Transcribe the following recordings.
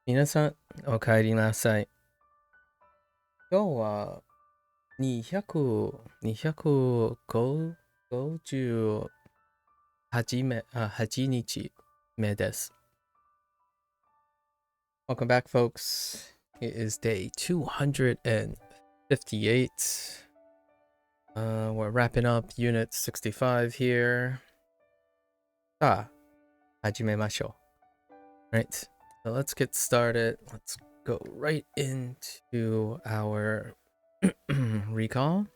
皆さん、お帰りなさい。今日は258日目です。Welcome back, folks. It is day 258. We're wrapping up unit 65 here. さあ、始めましょう. Right, so let's get started. Let's go right into our recall.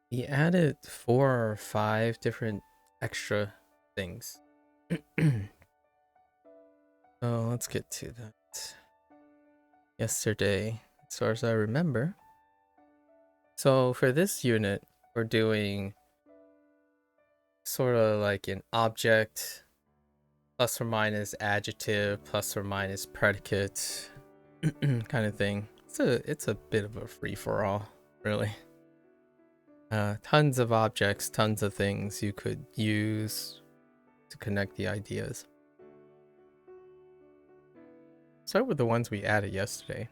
He added 4 or 5 different extra things. So let's get to that. Yesterday, as far as I remember. So for this unit, we're doing sort of like an object, plus or minus adjective, plus or minus predicate kind of thing. It's a bit of a free-for-all, really. Tons of objects, tons of things you could use to connect the ideas. Start with the ones we added yesterday.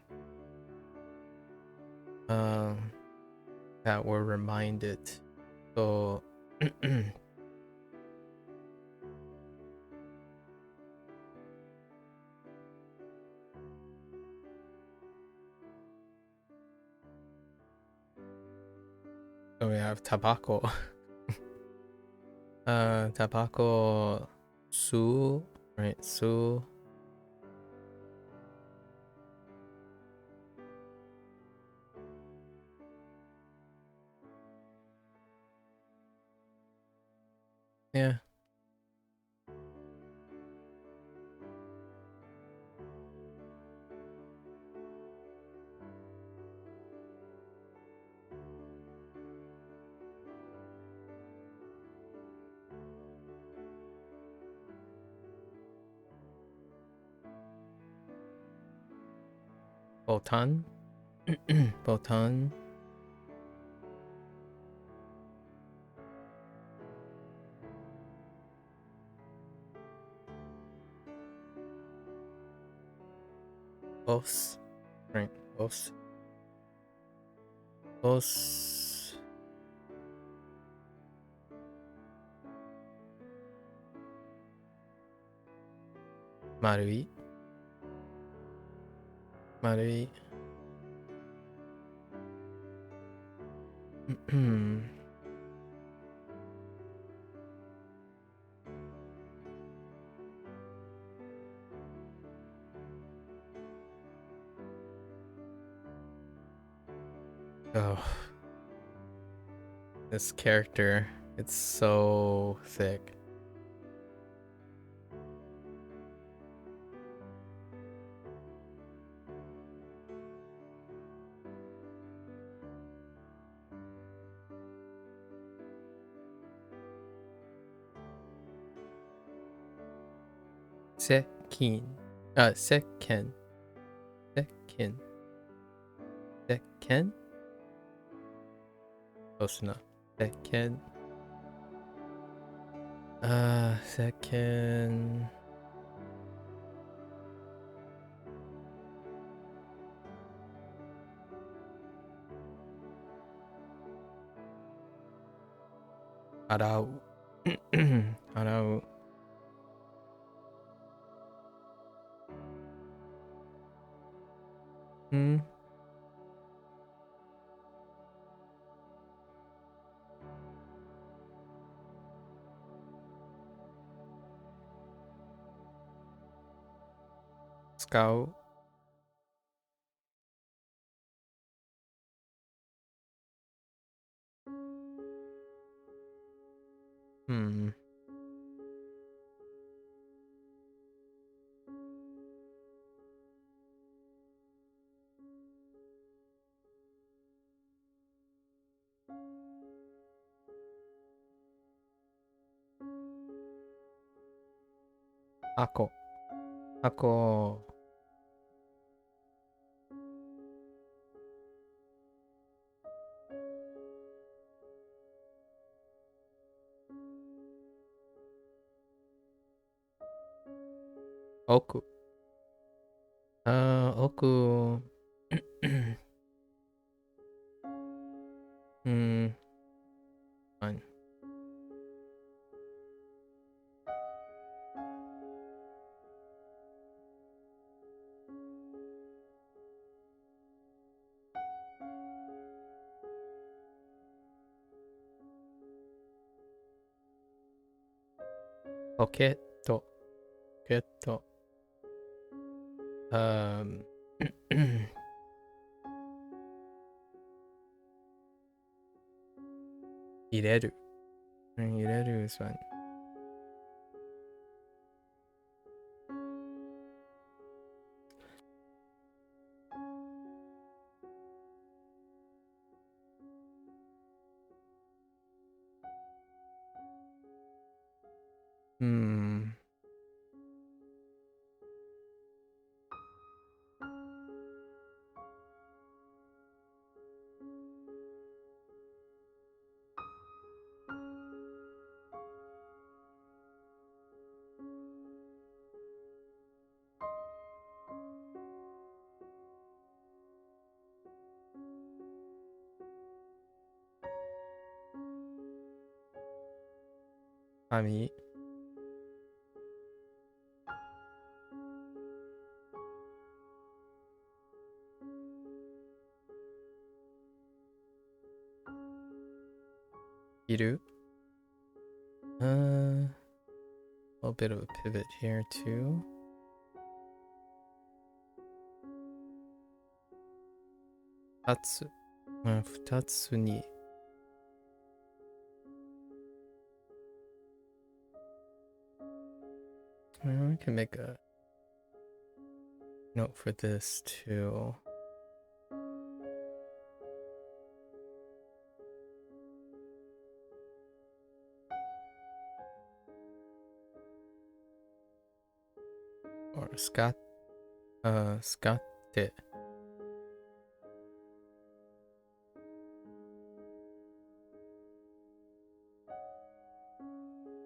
That were reminded. So so we have tobacco. Tobacco su, right? Su. Yeah. Botan. Botan. Os. Right. Os. Os. Marui. Marui. Oh. This character, it's so thick. Sekin. Sekken. Sekken. Sekken? Close enough. Sekken. Sekken. Arau. Arau. Hmm. Scout. Hmm. Ako. Ako. Oku. 奥。Fine. Pocket. Pocket. 入れる。入れる is fine. Hmm. Ami. Iru. A little bit of a pivot here too. Tatsu. 二つに I can make a note for this too. Or scatte.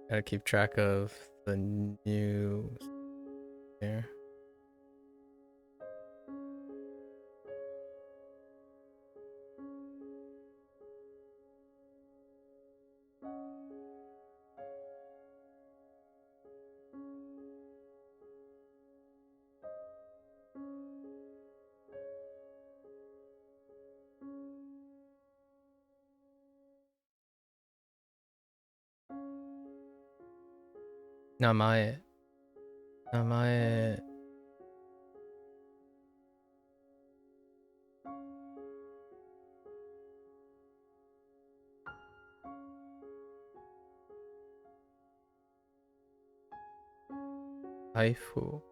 Gotta keep track of the news there. Namae. 財布。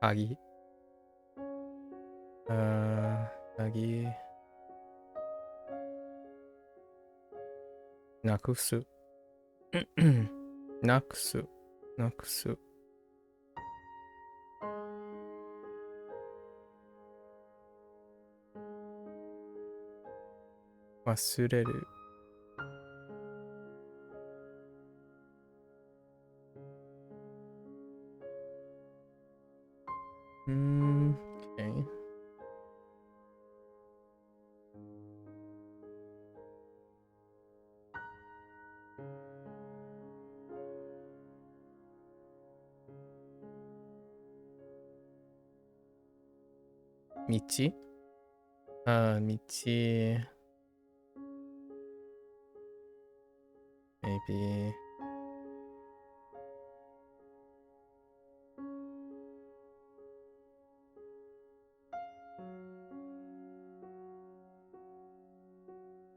鍵。鍵。なくす。なくす。忘れる。Okay. 道。maybe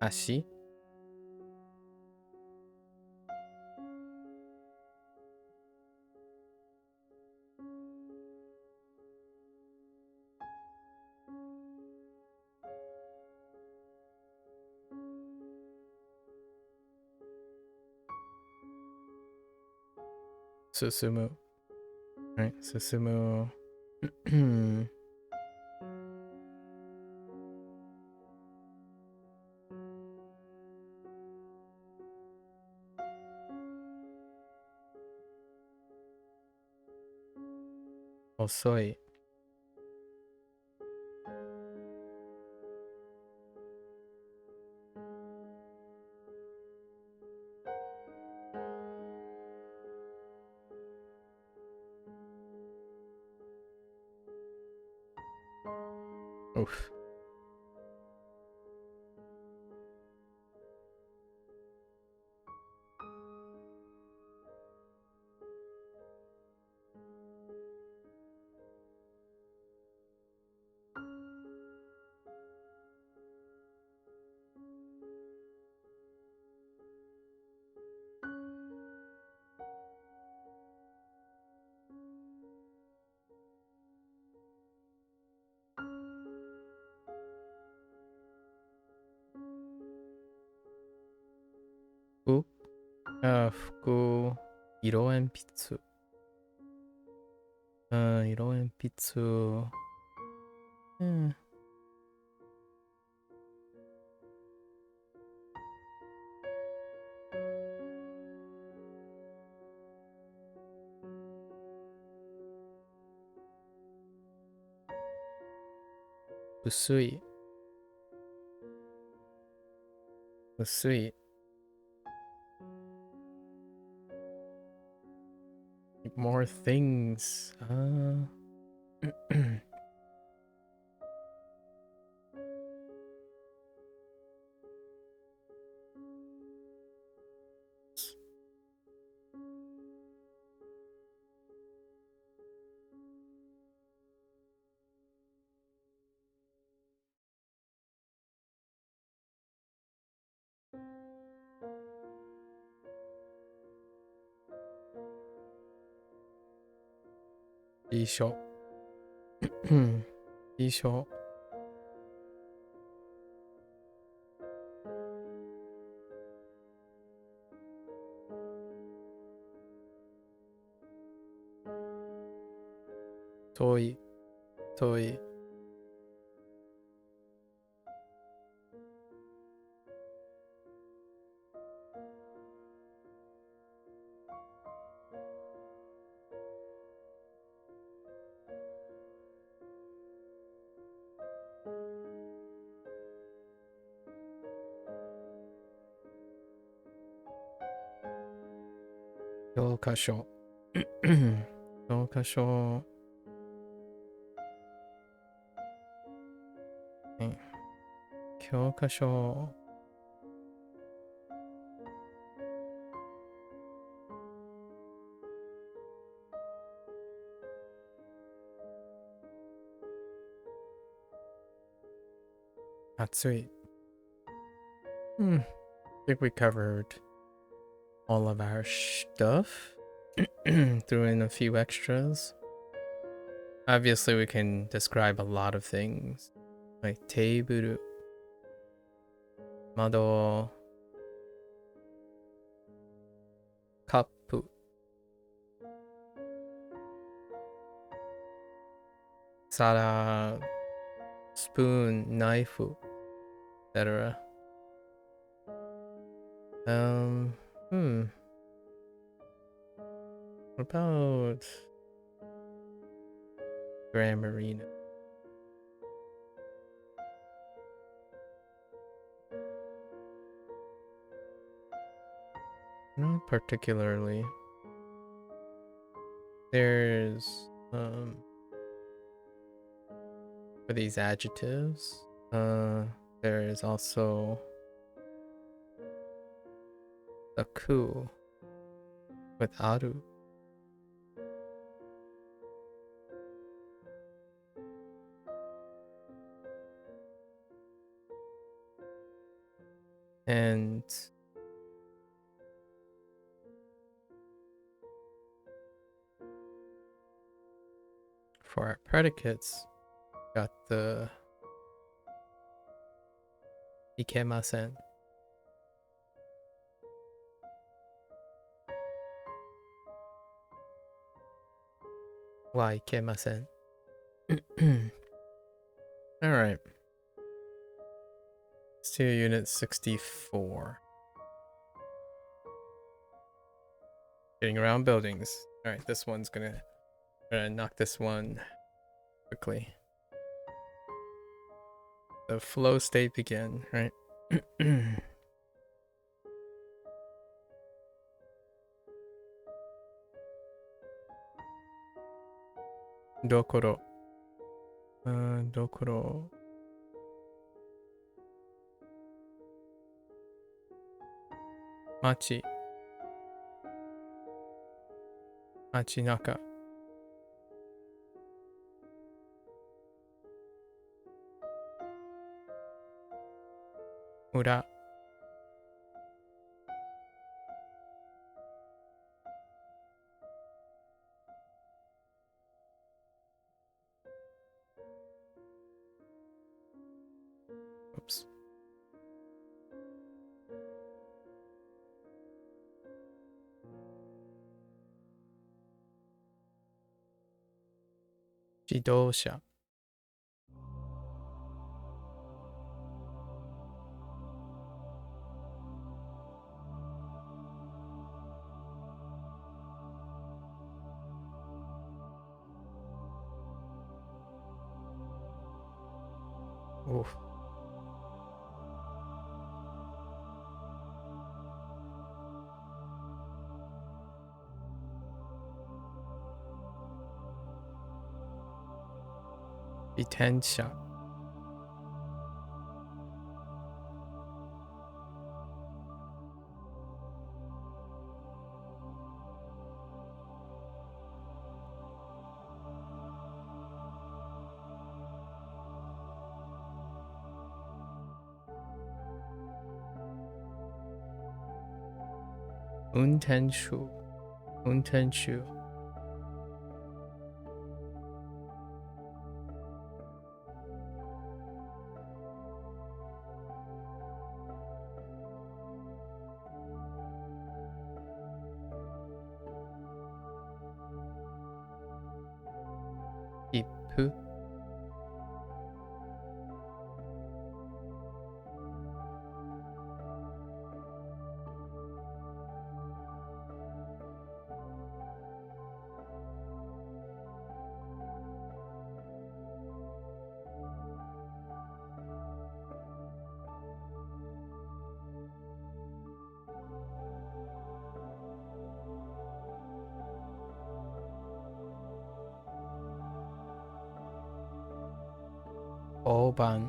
足。進む。Right, susumu. Osoi. Oof. Fuku. Fuku. Iro enpitsu. Iro enpitsu. Usui. Usui. More things. Isho. Isho. Toi. Toi. Kyokasho. Kyokasho. Kyokasho. Atsui. I think we covered all of our stuff. Threw in a few extras. Obviously, we can describe a lot of things. Like teiburu. Mado. Kappu. Sara. Spoon. Knife. Etc. What about Grammarina? Not particularly. There's for these adjectives, there is also a ku with aru. And for our predicates, got the ikemasen. Waikemasen. Alright. Let's do unit 64. Getting around buildings. Alright, this one's gonna knock this one quickly. The flow state begin, right? Dokoro. Dokoro. Machi. Machinaka. Ura. Oops. Jidosha. Oof. Bitensha. Untenshu. Untenshu. Ipu. Oban.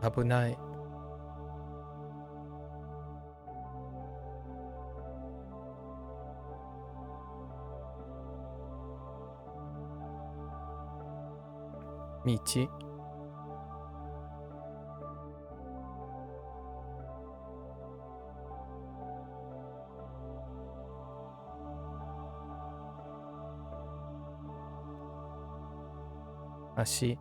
Abunai. Michi. Ashi.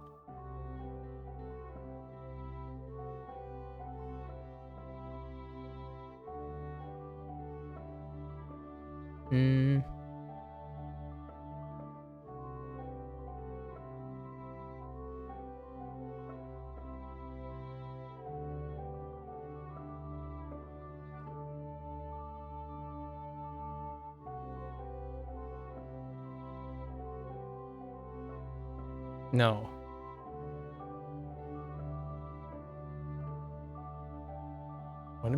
No. What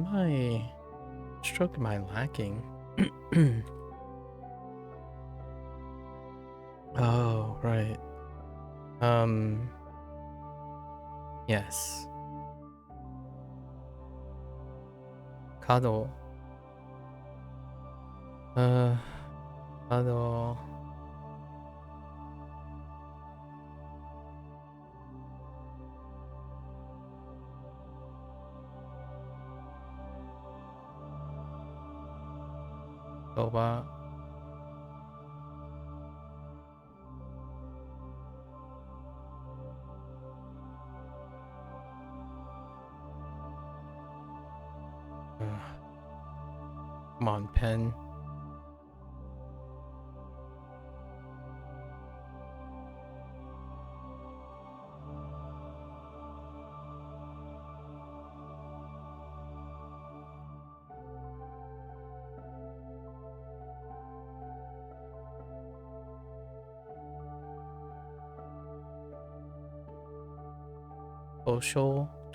stroke am I lacking? Oh, right. Yes. Kado. Kado. Soba. Come on, pen.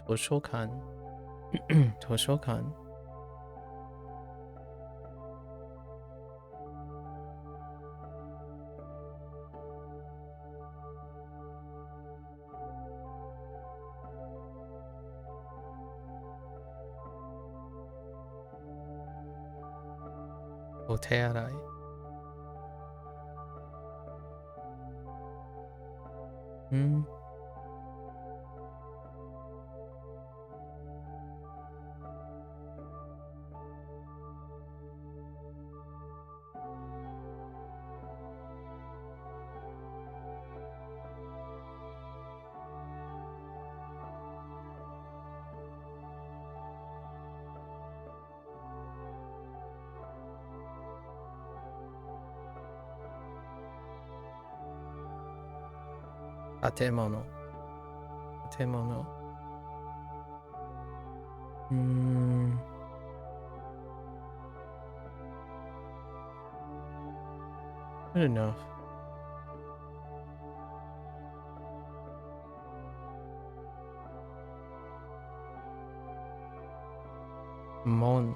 도서관. 도서관. 오테아라이. 아테모노. 아테모노. Good enough. Mon.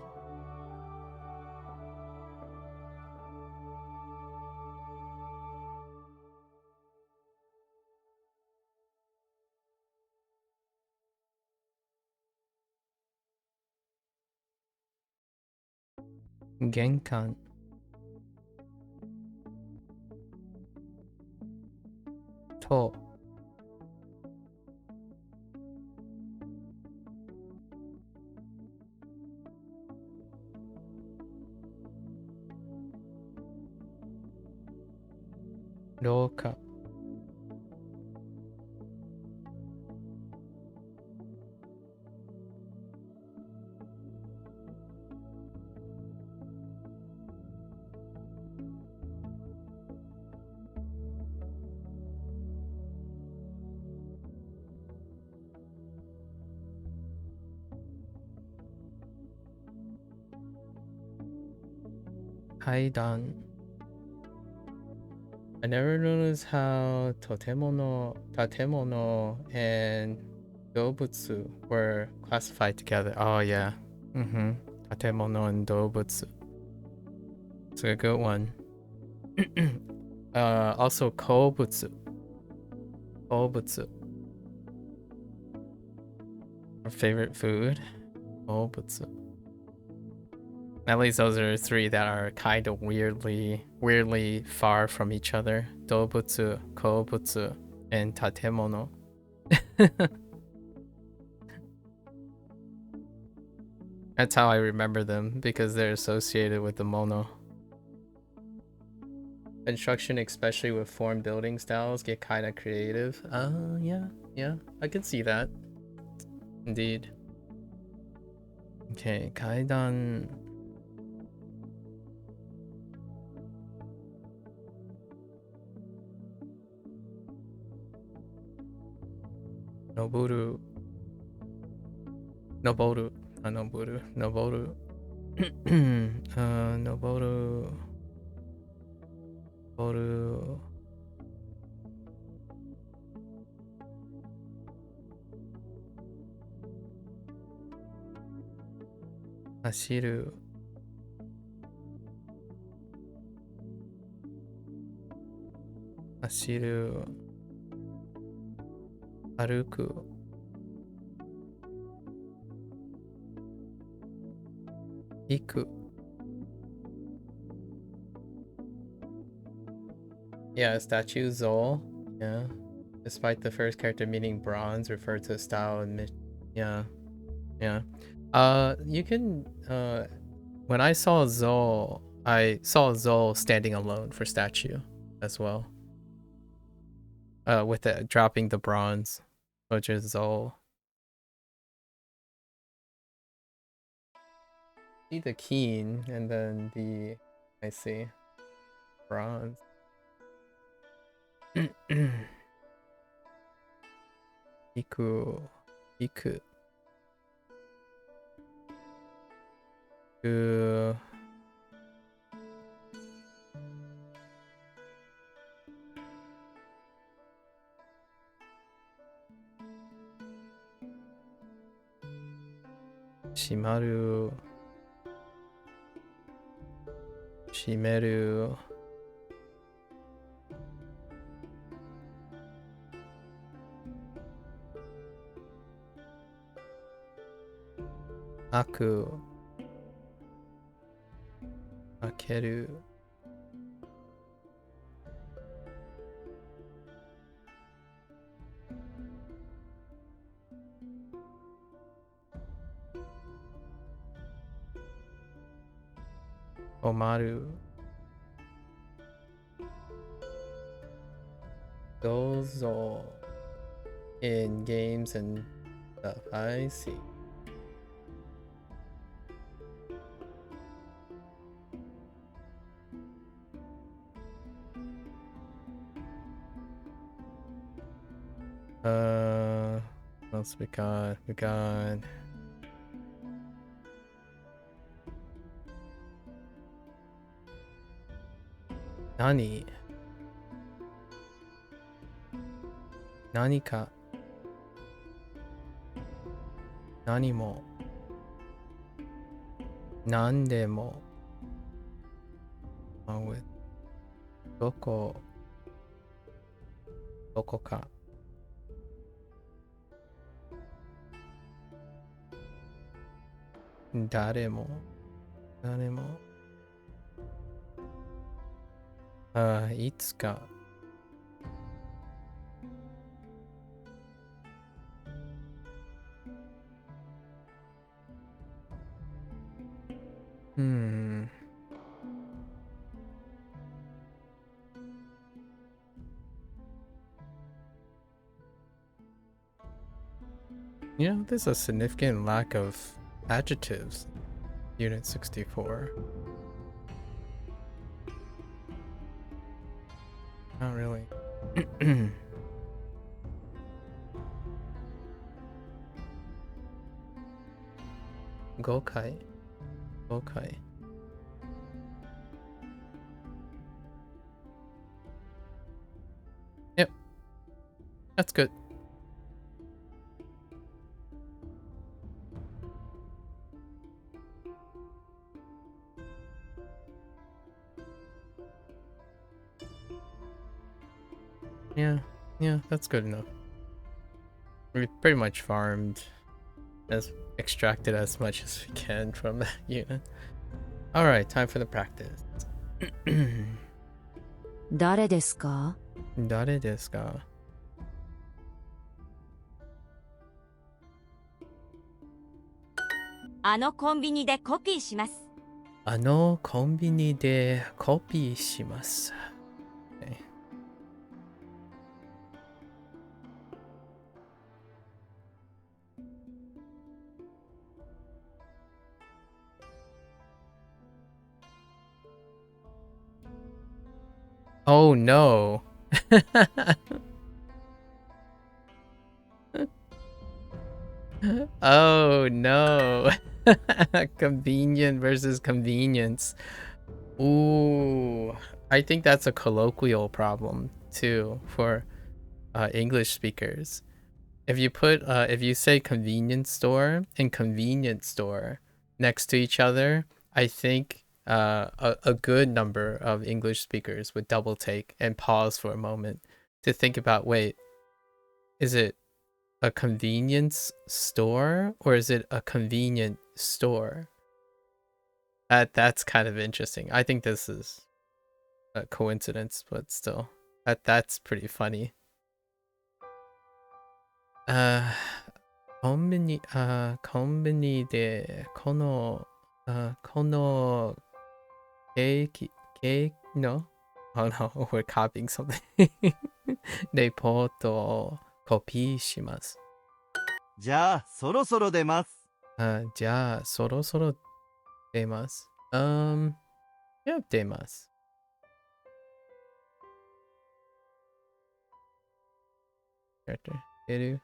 Genkan. To. Roka. Kaidan. I never noticed how Tatemono and Dobutsu were classified together. Oh yeah. Tatemono and Dobutsu. It's a good one. Also Kobutsu. Kobutsu. Our favorite food? Kobutsu. At least those are three that are kind of weirdly far from each other. Dobutsu, Kobutsu, and Tatemono. That's how I remember them, because they're associated with the mono. Construction, especially with form building styles, get kind of creative. Yeah, I can see that. Indeed. Okay, Kaidan. Noboru. Noboru. Noboru. Noboru. Noboru. Noboru. Hashiru. Hashiru. Haruku. Iku. Yeah, statue Zol. Yeah. Despite the first character meaning bronze, referred to style and yeah. You can when I saw Zol standing alone for statue as well. With it dropping the bronze, which is Zol. see the keen and then the I see bronze. Iku. Iku. Shimaru. Shimeru. Aku. Akeru. Omaru. Those all in games and stuff. I see. What else we got? We got Nani. Nanika. Nanimo. Nandemo. Along with Doko. Dokoka. Daremo. Daremo. Itsuka. You know, there's a significant lack of adjectives. Unit 64. Not really. Gokai. Gokai. Yep. That's good. Yeah, that's good enough. We pretty much farmed, extracted as much as we can from that unit. Alright, time for the practice. 誰ですか?誰ですか?あのコンビニでコピーします。あのコンビニでコピーします。Okay. Oh no. Oh no. Convenient versus convenience. Ooh, I think that's a colloquial problem too for English speakers. If you say convenience store and convenience store next to each other, I think a good number of English speakers would double take and pause for a moment to think about, wait, is it a convenience store or is it a convenient store? That's kind of interesting. I think this is a coincidence, but still, that's pretty funny. コンビニでこのケーキ no? Oh no, we're copying something. レポートをコピーします。じゃあそろそろ出ます。じゃあそろそろ出ます。Yeah, 出ます。character 出る。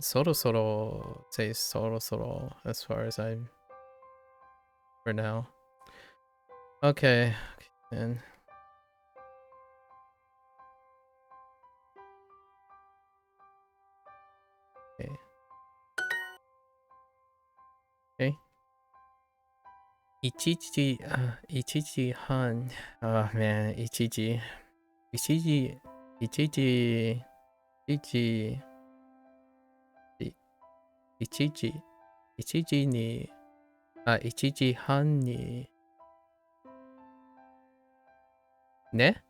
そろそろ say そろそろ as far as I'm for now. Okay, then. Okay. Okay. 1時、1時半。Oh man, 1時。1時、1時、1時、1時、1時に、1時半に、ね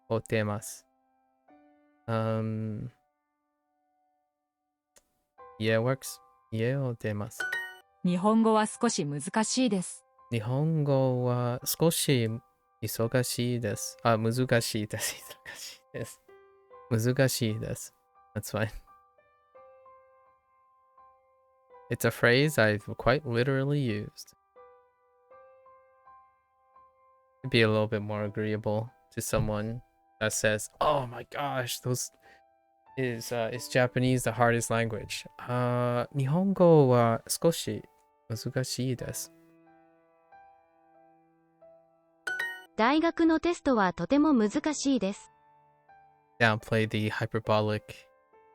を出ます。Yeah, works. 家を出ます。日本語は少し難しいです。日本語は少し忙しいです。難しいです。忙しいです。難しいです。That's fine. It's a phrase I've quite literally used. To be a little bit more agreeable to someone that says, "Oh my gosh, those is Japanese the hardest language?" 日本語は少し難しいです。大学のテストはとても難しいです。Downplay the hyperbolic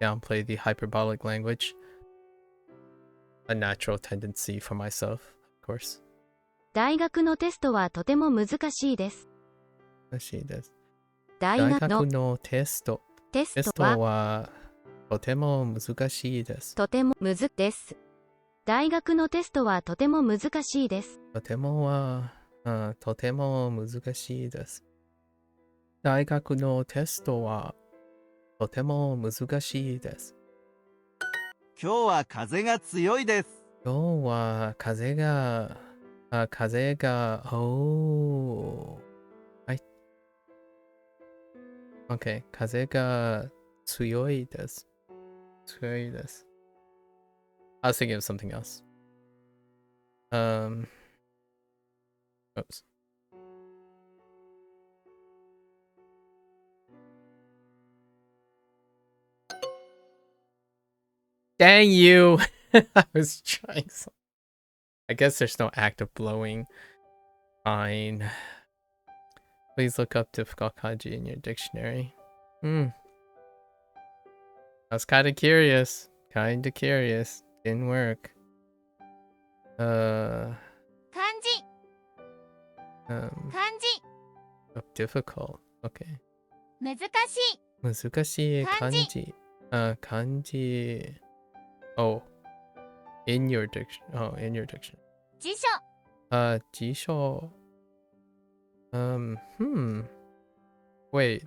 language. A natural tendency for myself, of course. 大学のテストはとても難しいです。難しいです。大学のテストははとても難しいです。とてもむずです。大学のテストはとても難しいです。とても難しいです。大学のテストはとても難しいです。今日は風が強いです。今日は風が、はい。OK、風が強いです。強いです。I was thinking of something else. Oops. Dang you! I was trying something. I guess there's no act of blowing. Fine. Please look up difficult kanji in your dictionary. I was kind of curious. Didn't work. 漢字 漢字 difficult. Okay. 難しい難しい漢字。漢字。Oh. In your dictionary. 辞書辞書。Wait.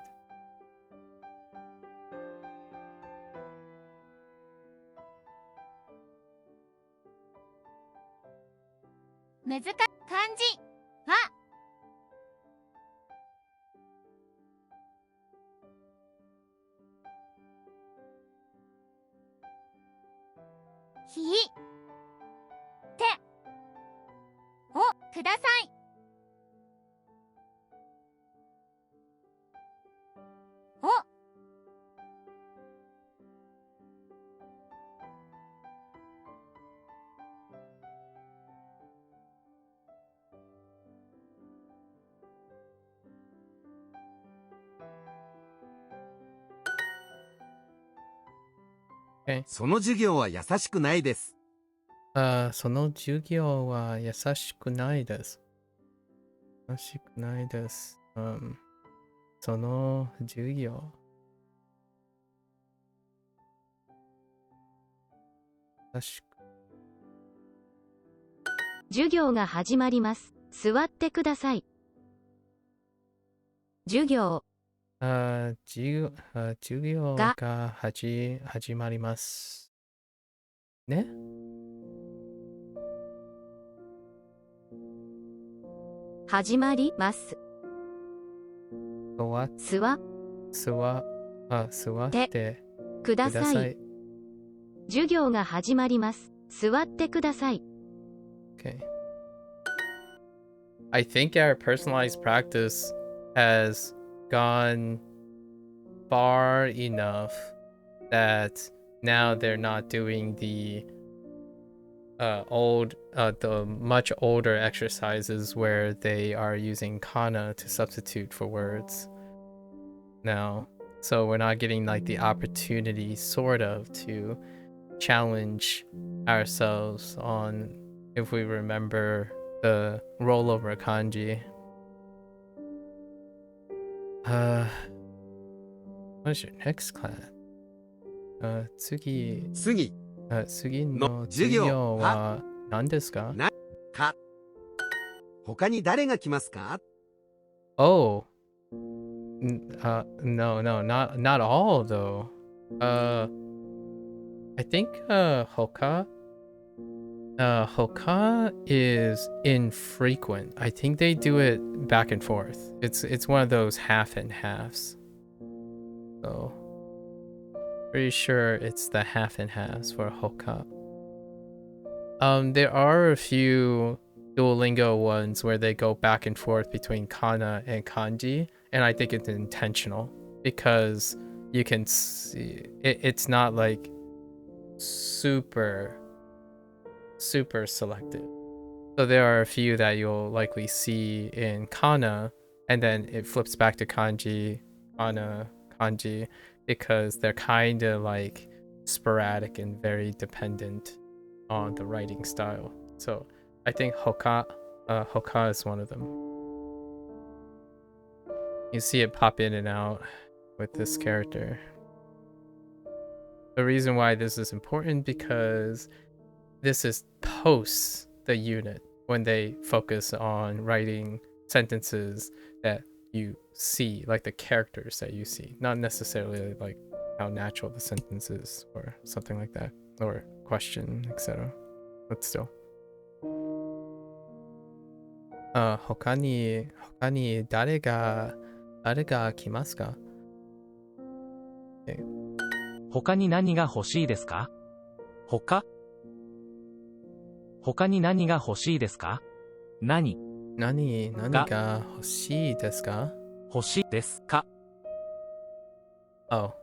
漢字はひてをくださいおその授業は優しくないです。その授業は優しくないです。優しくないです。その授業。優しく。授業が始まります。座ってください。授業授業が始まります。ね。始まります。座ってください。ください。授業が始まります。座ってください。Okay. I think our personalized practice has gone far enough that now they're not doing the much older exercises where they are using kana to substitute for words now. So we're not getting like the opportunity sort of to challenge ourselves on if we remember the rollover kanji. What's your next class? 次の授業は何ですか？他に誰が来ますか？ Oh, no, not all though. I think Hoka is infrequent. I think they do it back and forth. It's one of those half and halves. So pretty sure it's the half and halves for Hoka. There are a few Duolingo ones where they go back and forth between kana and kanji, and I think it's intentional because you can see it's not like super selective. So there are a few that you'll likely see in kana, and then it flips back to kanji, kana, kanji, because they're kind of like sporadic and very dependent on the writing style. So I think Hoka is one of them. You see it pop in and out with this character. The reason why this is important because this is post the unit when they focus on writing sentences that you see, like the characters that you see, not necessarily like how natural the sentence is or something like that, or question, etc. But still. 他に誰が来ますか？ 他に何が欲しいですか？他に何が欲しいですか？何が欲しいですか？欲しいですか？ Oh,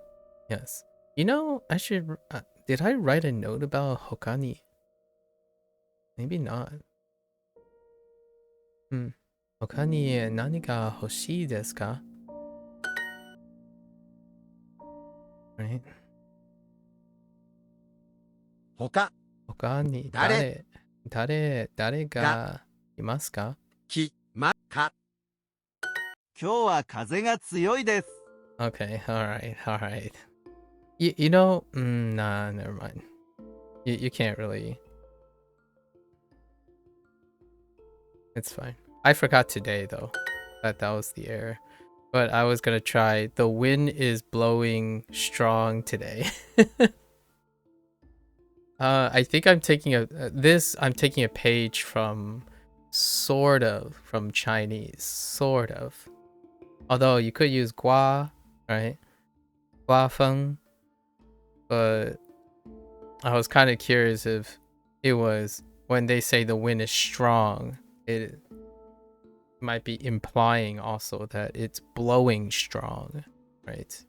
yes. You know, I should. Did I write a note about Hokani? Maybe not. 他に何が欲しいですか？ Right. 他に誰がいますか？今日は風が強いです。 Okay, alright. You know, nah, never mind. You can't really. It's fine. I forgot today though. That was the error. But I was gonna try. The wind is blowing strong today. I think I'm taking a page from from Chinese, sort of. Although you could use gua, right? Gua feng. But I was kind of curious if it was when they say the wind is strong, it might be implying also that it's blowing strong, right?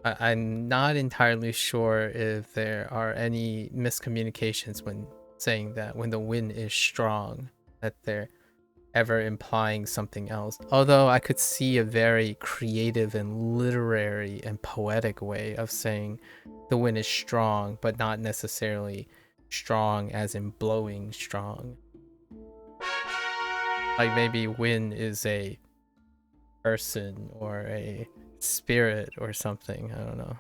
I'm not entirely sure if there are any miscommunications when saying that when the wind is strong, that they're ever implying something else. Although I could see a very creative and literary and poetic way of saying the wind is strong, but not necessarily strong as in blowing strong. Like maybe wind is a person or a spirit or something. I don't know.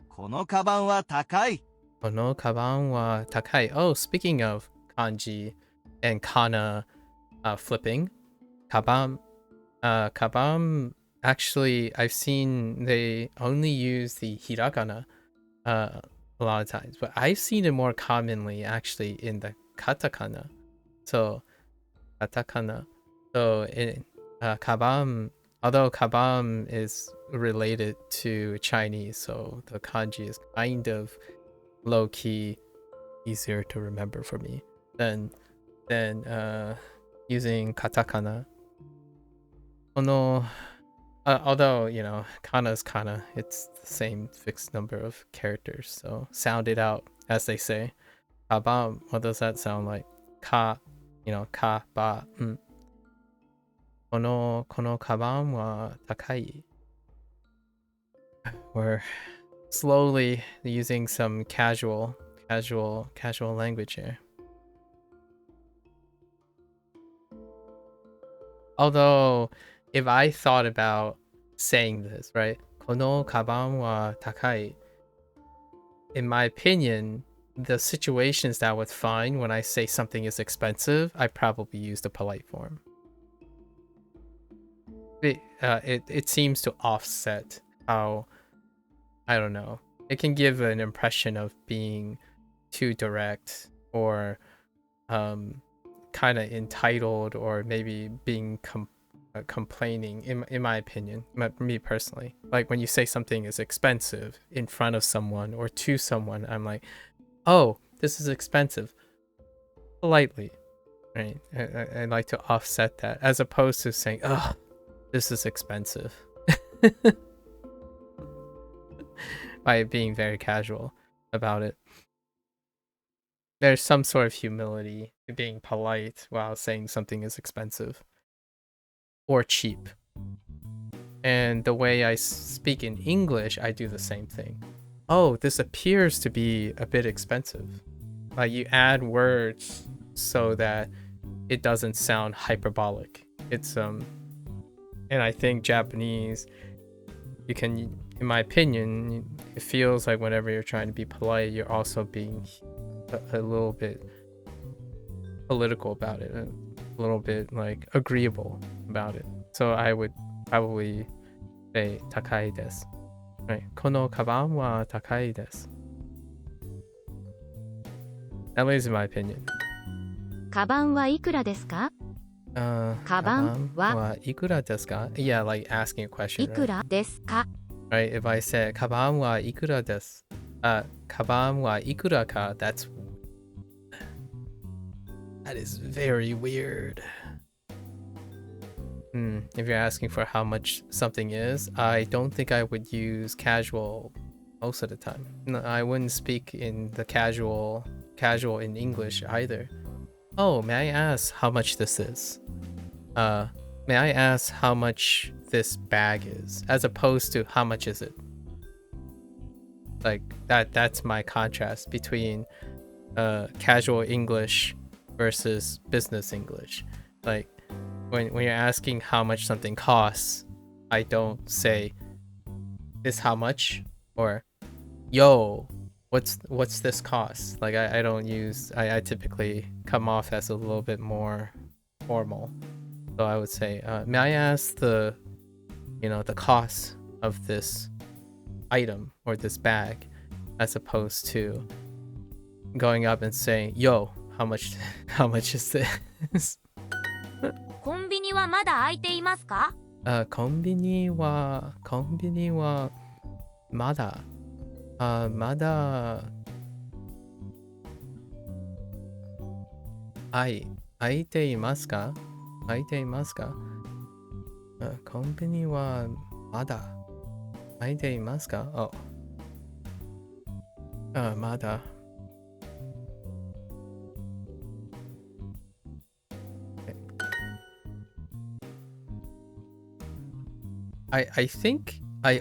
このカバンは高い。このカバンは高い. Oh, speaking of kanji and kana flipping, kaban. Kaban, actually, I've seen they only use the hiragana a lot of times, but I've seen it more commonly actually in the katakana. So, katakana. So, in kaban, although kaban is related to Chinese, so the kanji is kind of low-key easier to remember for me than using katakana. Although, you know, kana is kana, it's the same fixed number of characters, so sound it out, as they say. Kabam, what does that sound like? Ka, you know, ka, ba, kono kaban wa takai. We're slowly using some casual language here. Although, if I thought about saying this, right? Kono kaban wa takai. In my opinion, the situations that I would find when I say something is expensive, I probably use the polite form. It seems to offset how, I don't know, it can give an impression of being too direct or kind of entitled, or maybe being complaining, in my opinion, me personally. Like when you say something is expensive in front of someone or to someone, I'm like, oh, this is expensive, politely, right? I like to offset that, as opposed to saying, oh, this is expensive, by being very casual about it. There's some sort of humility in being polite while saying something is expensive or cheap. And the way I speak in English, I do the same thing. Oh, this appears to be a bit expensive. Like you add words so that it doesn't sound hyperbolic. It's and I think Japanese, you can, in my opinion, it feels like whenever you're trying to be polite, you're also being a little bit political about it, a little bit like agreeable about it. So I would probably say takai desu. Right. Kono kaban wa takai desu. At least in my opinion. カバンはいくらですか？ Kaban wa ikura desu ka? Yeah, like asking a question. いくらですか？ Right? If I say kaban wa ikura desu, kaban wa ikura ka, that is very weird. If you're asking for how much something is, I don't think I would use casual most of the time. No, I wouldn't speak in the casual in English either. Oh, may I ask how much this is? May I ask how much this bag is? As opposed to how much is it? Like that's my contrast between casual English versus business English. Like when you're asking how much something costs, I don't say this how much, or yo, what's this cost? Like I don't use, I typically come off as a little bit more formal. So I would say, may I ask the cost of this item or this bag, as opposed to going up and saying, yo, how much is this? コンビニはまだ開いていますか？コンビニはまだ開いていますか？開いていますか？コンビニはまだ開いていますか？まだ。I think I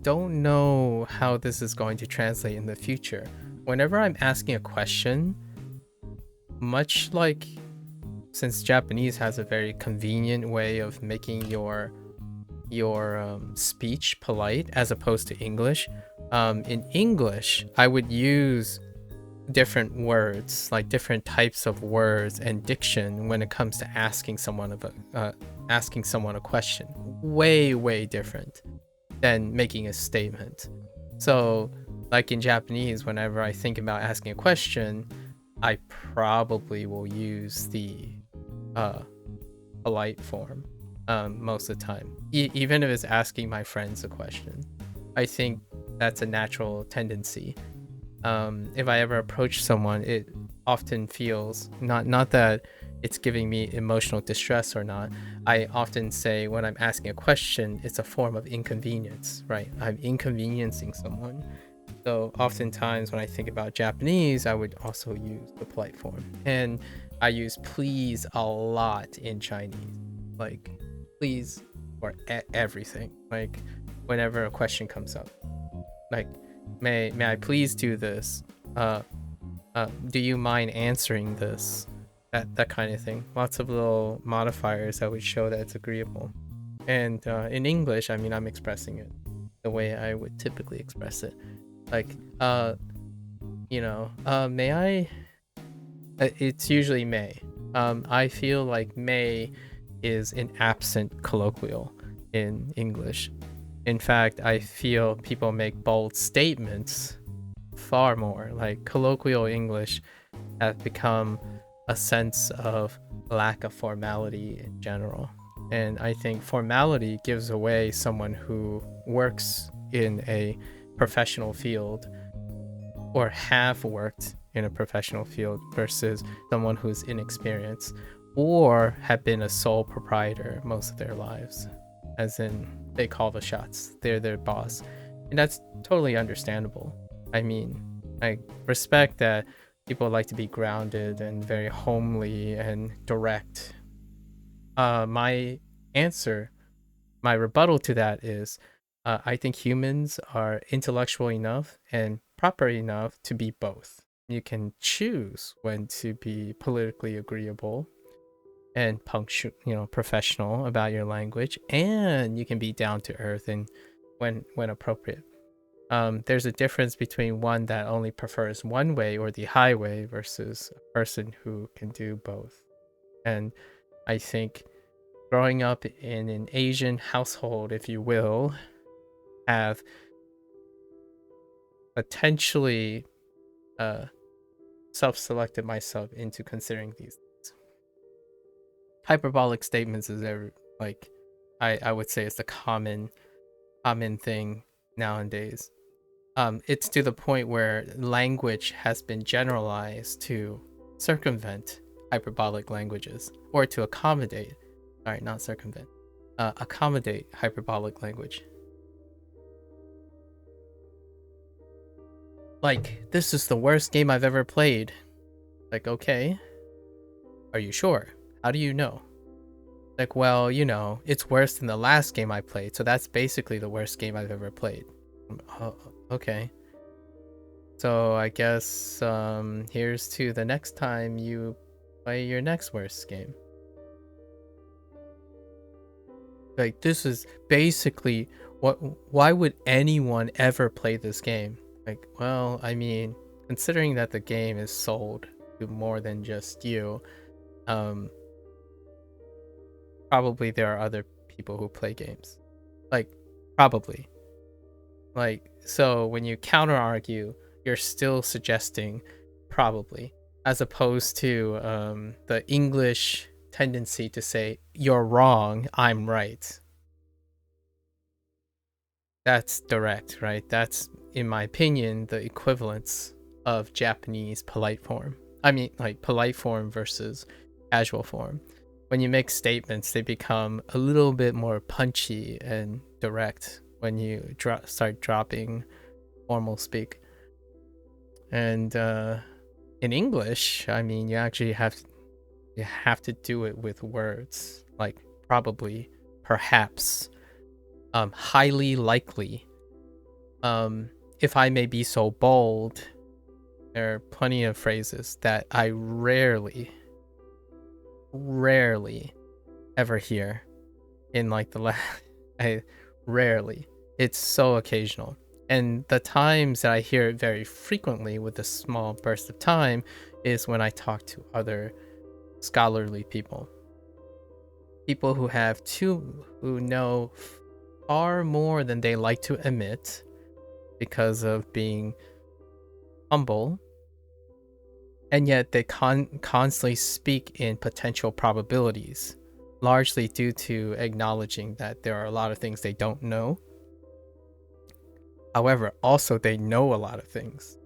don't know how this is going to translate in the future. Whenever I'm asking a question, much like, since Japanese has a very convenient way of making your speech polite as opposed to English, in English I would use different words, like different types of words and diction when it comes to asking someone a question. Way different than making a statement. So like in Japanese, whenever I think about asking a question, I probably will use the polite form. most of the time. Even if it's asking my friends a question, I think that's a natural tendency. If I ever approach someone, it often feels not that it's giving me emotional distress or not. I often say when I'm asking a question, it's a form of inconvenience, right? I'm inconveniencing someone. So oftentimes when I think about Japanese, I would also use the polite form. And I use please a lot in Chinese. Like please for everything. Like whenever a question comes up. Like may I please do this? Do you mind answering this? That kind of thing. Lots of little modifiers that would show that it's agreeable. And in English, I mean, I'm expressing it the way I would typically express it. Like, may I? It's usually may. I feel like may is an absent colloquial in English. In fact, I feel people make bold statements far more. Like colloquial English has become a sense of lack of formality in general. And I think formality gives away someone who works in a professional field or have worked in a professional field versus someone who's inexperienced or have been a sole proprietor most of their lives, as in they call the shots, they're their boss. And that's totally understandable. I mean, I respect that people like to be grounded and very homely and direct. My rebuttal to that is I think humans are intellectual enough and proper enough to be both. You can choose when to be politically agreeable and punctual, professional about your language, and you can be down to earth and when appropriate. There's a difference between one that only prefers one way or the highway versus a person who can do both. And I think growing up in an Asian household, if you will, have potentially self-selected myself into considering these things. Hyperbolic statements is I would say it's the common thing nowadays. It's to the point where language has been generalized to circumvent hyperbolic languages or to accommodate, not circumvent, accommodate hyperbolic language. Like, this is the worst game I've ever played. Like, okay. Are you sure? How do you know? Like, well, it's worse than the last game I played, so that's basically the worst game I've ever played. Okay. So I guess here's to the next time you play your next worst game. Like, this is basically why would anyone ever play this game? Like, well, I mean, considering that the game is sold to more than just you, probably there are other people who play games. Like, probably. Like, so when you counter argue, you're still suggesting probably, as opposed to the English tendency to say, you're wrong, I'm right. That's direct, right? That's, in my opinion, the equivalence of Japanese polite form. I mean, like polite form versus casual form. When you make statements, they become a little bit more punchy and direct when you start dropping formal speak. And in English, I mean, you actually have to do it with words, like probably, perhaps, highly likely. If I may be so bold, there are plenty of phrases that I rarely ever hear in like the last. I rarely. It's so occasional. And the times that I hear it very frequently with a small burst of time is when I talk to other scholarly people. People who know far more than they like to admit because of being humble, and yet they constantly speak in potential probabilities. largely due to acknowledging that there are a lot of things they don't know. However, also they know a lot of things.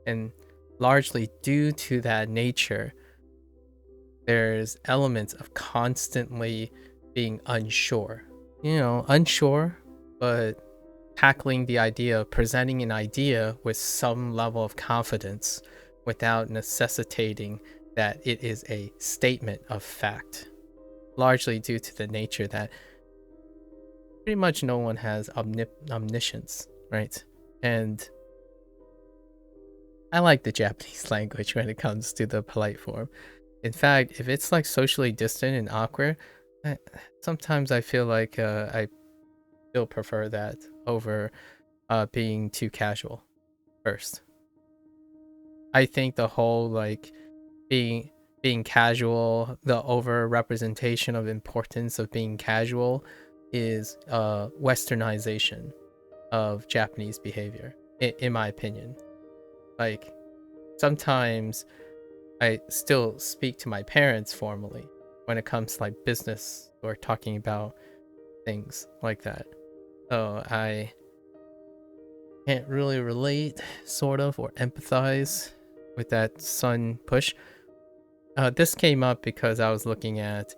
And largely due to that nature, there's elements of constantly being unsure. Unsure, but tackling the idea, presenting an idea with some level of confidence without necessitating that it is a statement of fact. Largely due to the nature that pretty much no one has omniscience, right? And I like the Japanese language when it comes to the polite form. In fact, if it's like socially distant and awkward, sometimes I feel like I still prefer that over being too casual first. I think the whole like being casual, the over representation of importance of being casual is westernization of Japanese behavior, in my opinion. Like, sometimes I still speak to my parents formally when it comes to like business or talking about things like that. So I can't really relate, sort of, or empathize with that sun push. This came up because I was looking at,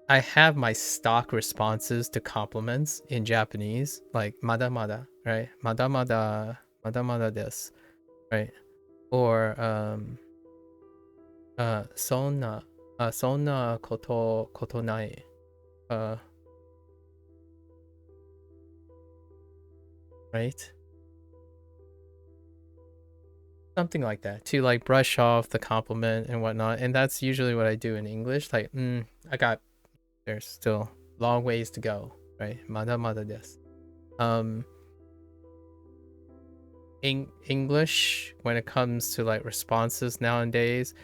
I have my stock responses to compliments in Japanese, like mada mada, right? Mada mada desu, right? Or sonna koto nai. Right? Something like that, to like brush off the compliment and whatnot. And that's usually what I do in English. Like, there's still long ways to go, right? Mada mada desu. English, when it comes to like responses nowadays,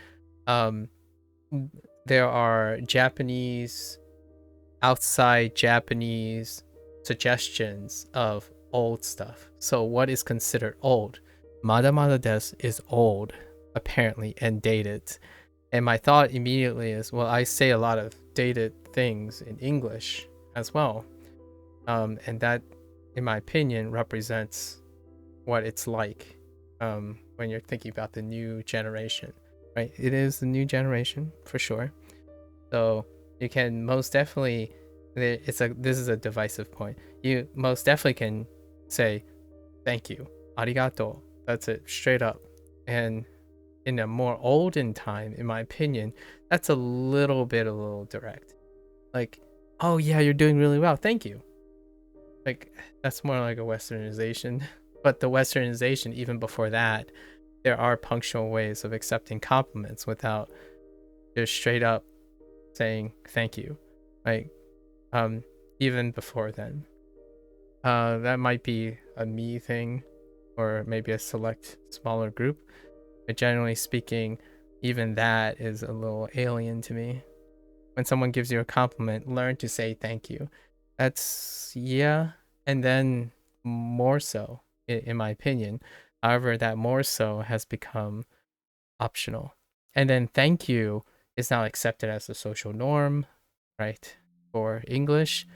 there are outside Japanese suggestions of old stuff. So what is considered old? Mada mada desu is old, apparently, and dated. And my thought immediately is, well, I say a lot of dated things in English as well. And that, in my opinion, represents what it's like when you're thinking about the new generation, right? It is the new generation, for sure. So you can most definitely, this is a divisive point. You most definitely can say, thank you, arigato. That's it, straight up. And in a more olden time, in my opinion, that's a little direct. Like, oh yeah, you're doing really well, thank you. Like, that's more like a westernization. But the westernization, even before that, there are punctual ways of accepting compliments without just straight up saying thank you. Like, even before then. That might be a me thing, or maybe a select smaller group. But generally speaking, even that is a little alien to me. When someone gives you a compliment, learn to say thank you. That's, yeah. And then more so, in my opinion. However, that more so has become optional. And then thank you is now accepted as a social norm, right, for English.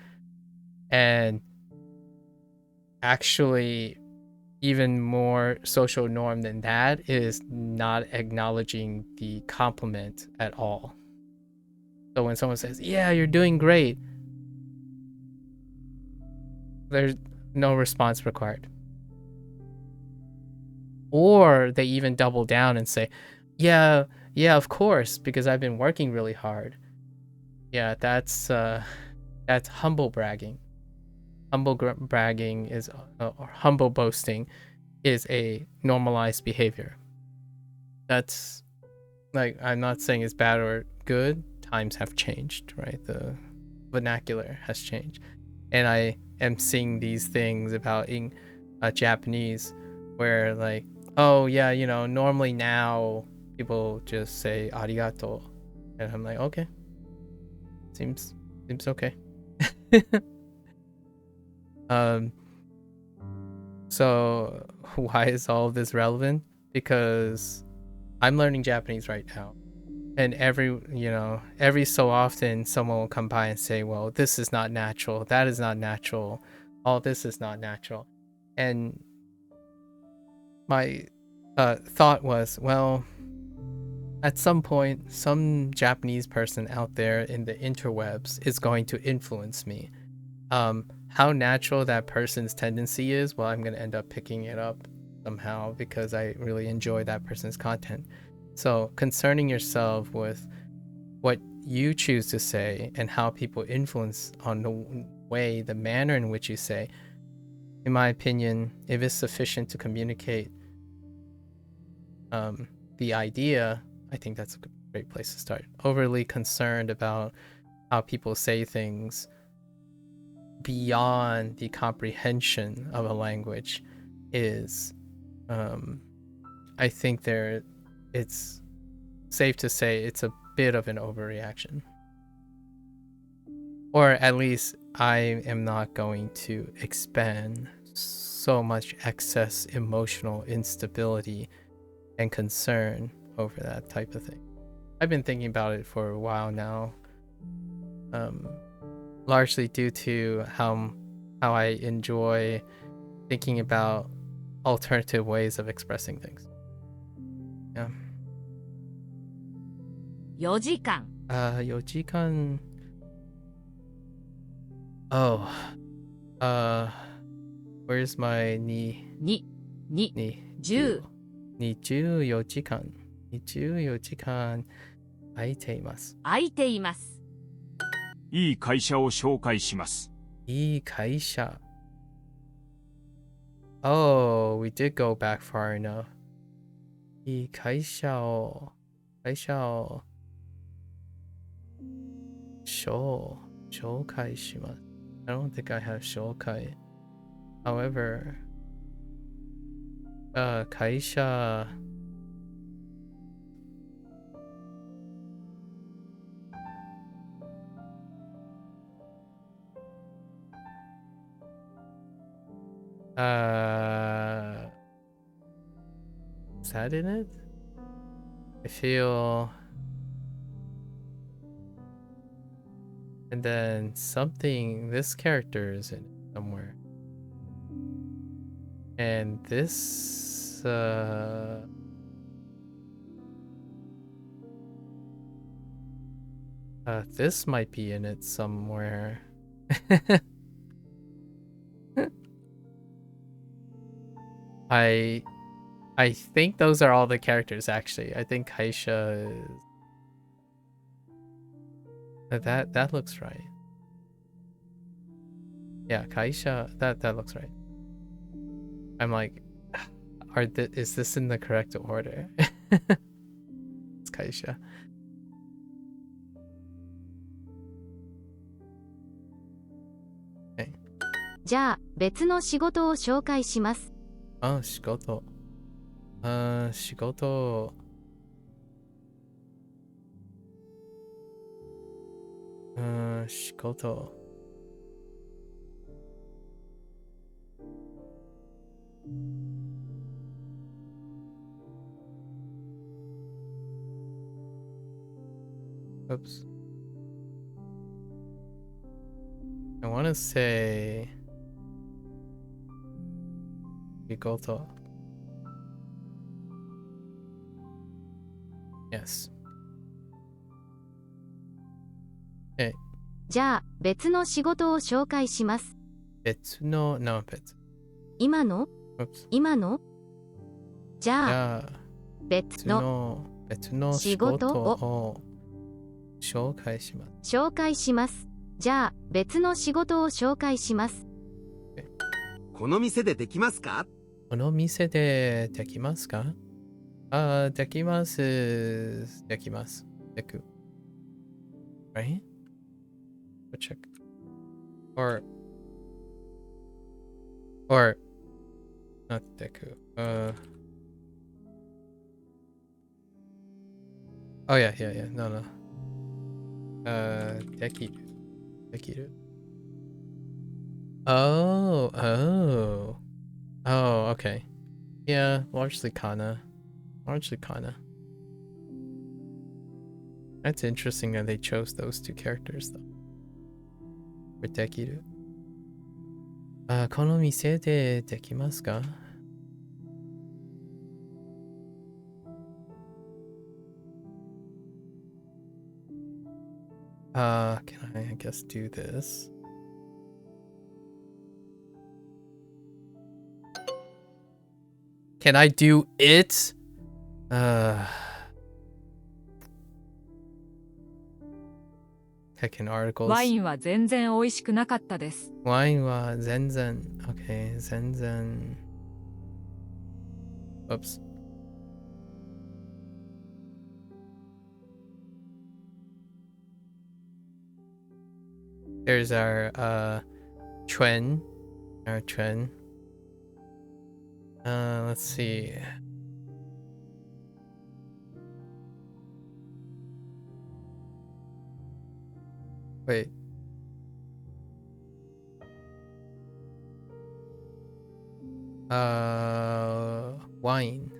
And actually, even more social norm than that is not acknowledging the compliment at all. So when someone says, yeah, you're doing great, there's no response required. Or they even double down and say, yeah, of course, because I've been working really hard. Yeah, that's humble bragging. Humble bragging is, or humble boasting is a normalized behavior. That's, like, I'm not saying it's bad or good. Times have changed, right? The vernacular has changed. And I am seeing these things about in Japanese where, like, oh yeah, normally now people just say arigato. And I'm like, okay. Seems okay. So why is all of this relevant? Because I'm learning Japanese right now. And every so often someone will come by and say, well, this is not natural, that is not natural, all this is not natural. And my thought was, well, at some point, some Japanese person out there in the interwebs is going to influence me. How natural that person's tendency is, well, I'm going to end up picking it up somehow because I really enjoy that person's content. So concerning yourself with what you choose to say and how people influence on the manner in which you say, in my opinion, if it's sufficient to communicate the idea, I think that's a great place to start. Overly concerned about how people say things beyond the comprehension of a language is, I think it's safe to say it's a bit of an overreaction. Or at least I am not going to expend so much excess emotional instability and concern over that type of thing. I've been thinking about it for a while now, largely due to how I enjoy thinking about alternative ways of expressing things. Yeah. 4時間 4時間 Oh, where's my 2、10 24時間24時間空いています。空いています。いい会社を紹介します。いい会社。Oh, we did go back far enough. いい会社を紹介します。I don't think I have 紹介。However, 会社is that in it? I feel, and then something, this character is in it somewhere, and this this might be in it somewhere. I think those are all the characters, actually. I think Kaisha is... That looks right. Yeah, Kaisha, that looks right. I'm like, is this in the correct order? It's Kaisha. Okay. じゃあ、別の仕事を紹介します。仕事。仕事。仕事。Oops. I want to say 仕事. Yes. Okay. じゃあ、別の仕事を紹介します。No, 今の Oops. 今のじゃあ、 Yeah. 別の仕事を紹介します。紹介します。じゃあ、別の仕事を紹介します。この店でできますか？この店でできますか？できます。できます。でく。Right? Go check. Or not でく。Oh yeah. No. できる。Oh, okay. Yeah, largely kana. That's interesting that they chose those two characters though. For Dekiru. この店でできますか? Can I guess do this? Can I do it? Heckin' articles. ワインは全然美味しくなかったです。ワインは全然 Okay, 全然 Oops. There's our trend. Our trend. Let's see. Wait. Wine.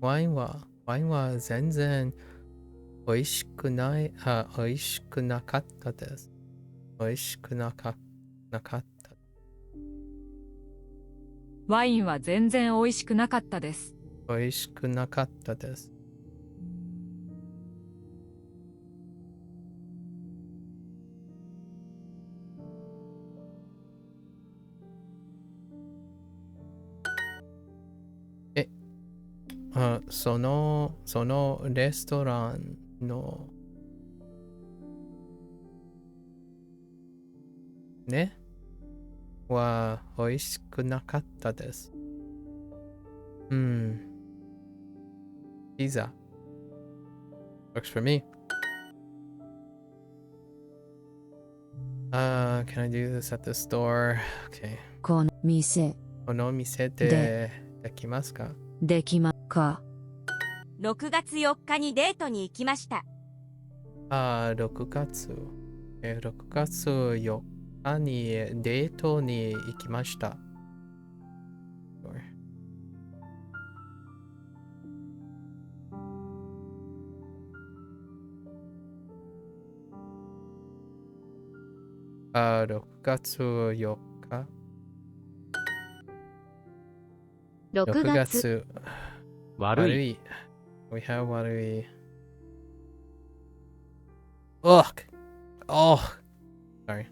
ワインは全然美味しくない、美味しくなかったです。美味しくなかった。ワインは全然美味しくなかったです。美味しくなかったです。そのレストランのねは美味しくなかったです。ピザ works for me. Can I do this at the store? Okay. この店この店でできますか? できまか。6月4日にデートに行きました。6月4日にデートに行きました。6月4日。6月。悪い。We have 悪い。Ugh! Oh! Sorry.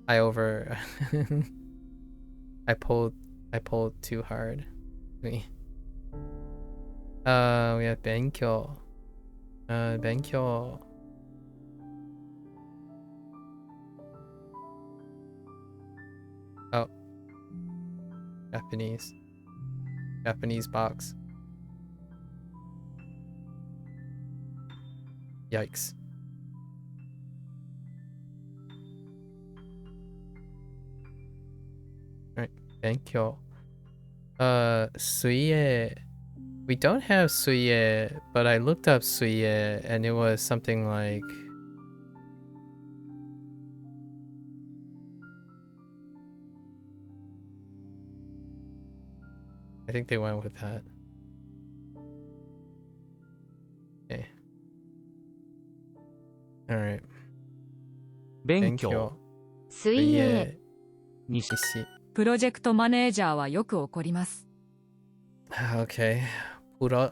I pulled too hard. We have 勉強。勉強。Oh. Japanese box. Yikes. Alright, thank you. Suie. We don't have suie, but I looked up suie and it was something like I think they went with that. Okay. Alright. 勉強。水泳。西。プロジェクトマネージャーはよく怒ります。Okay. プロ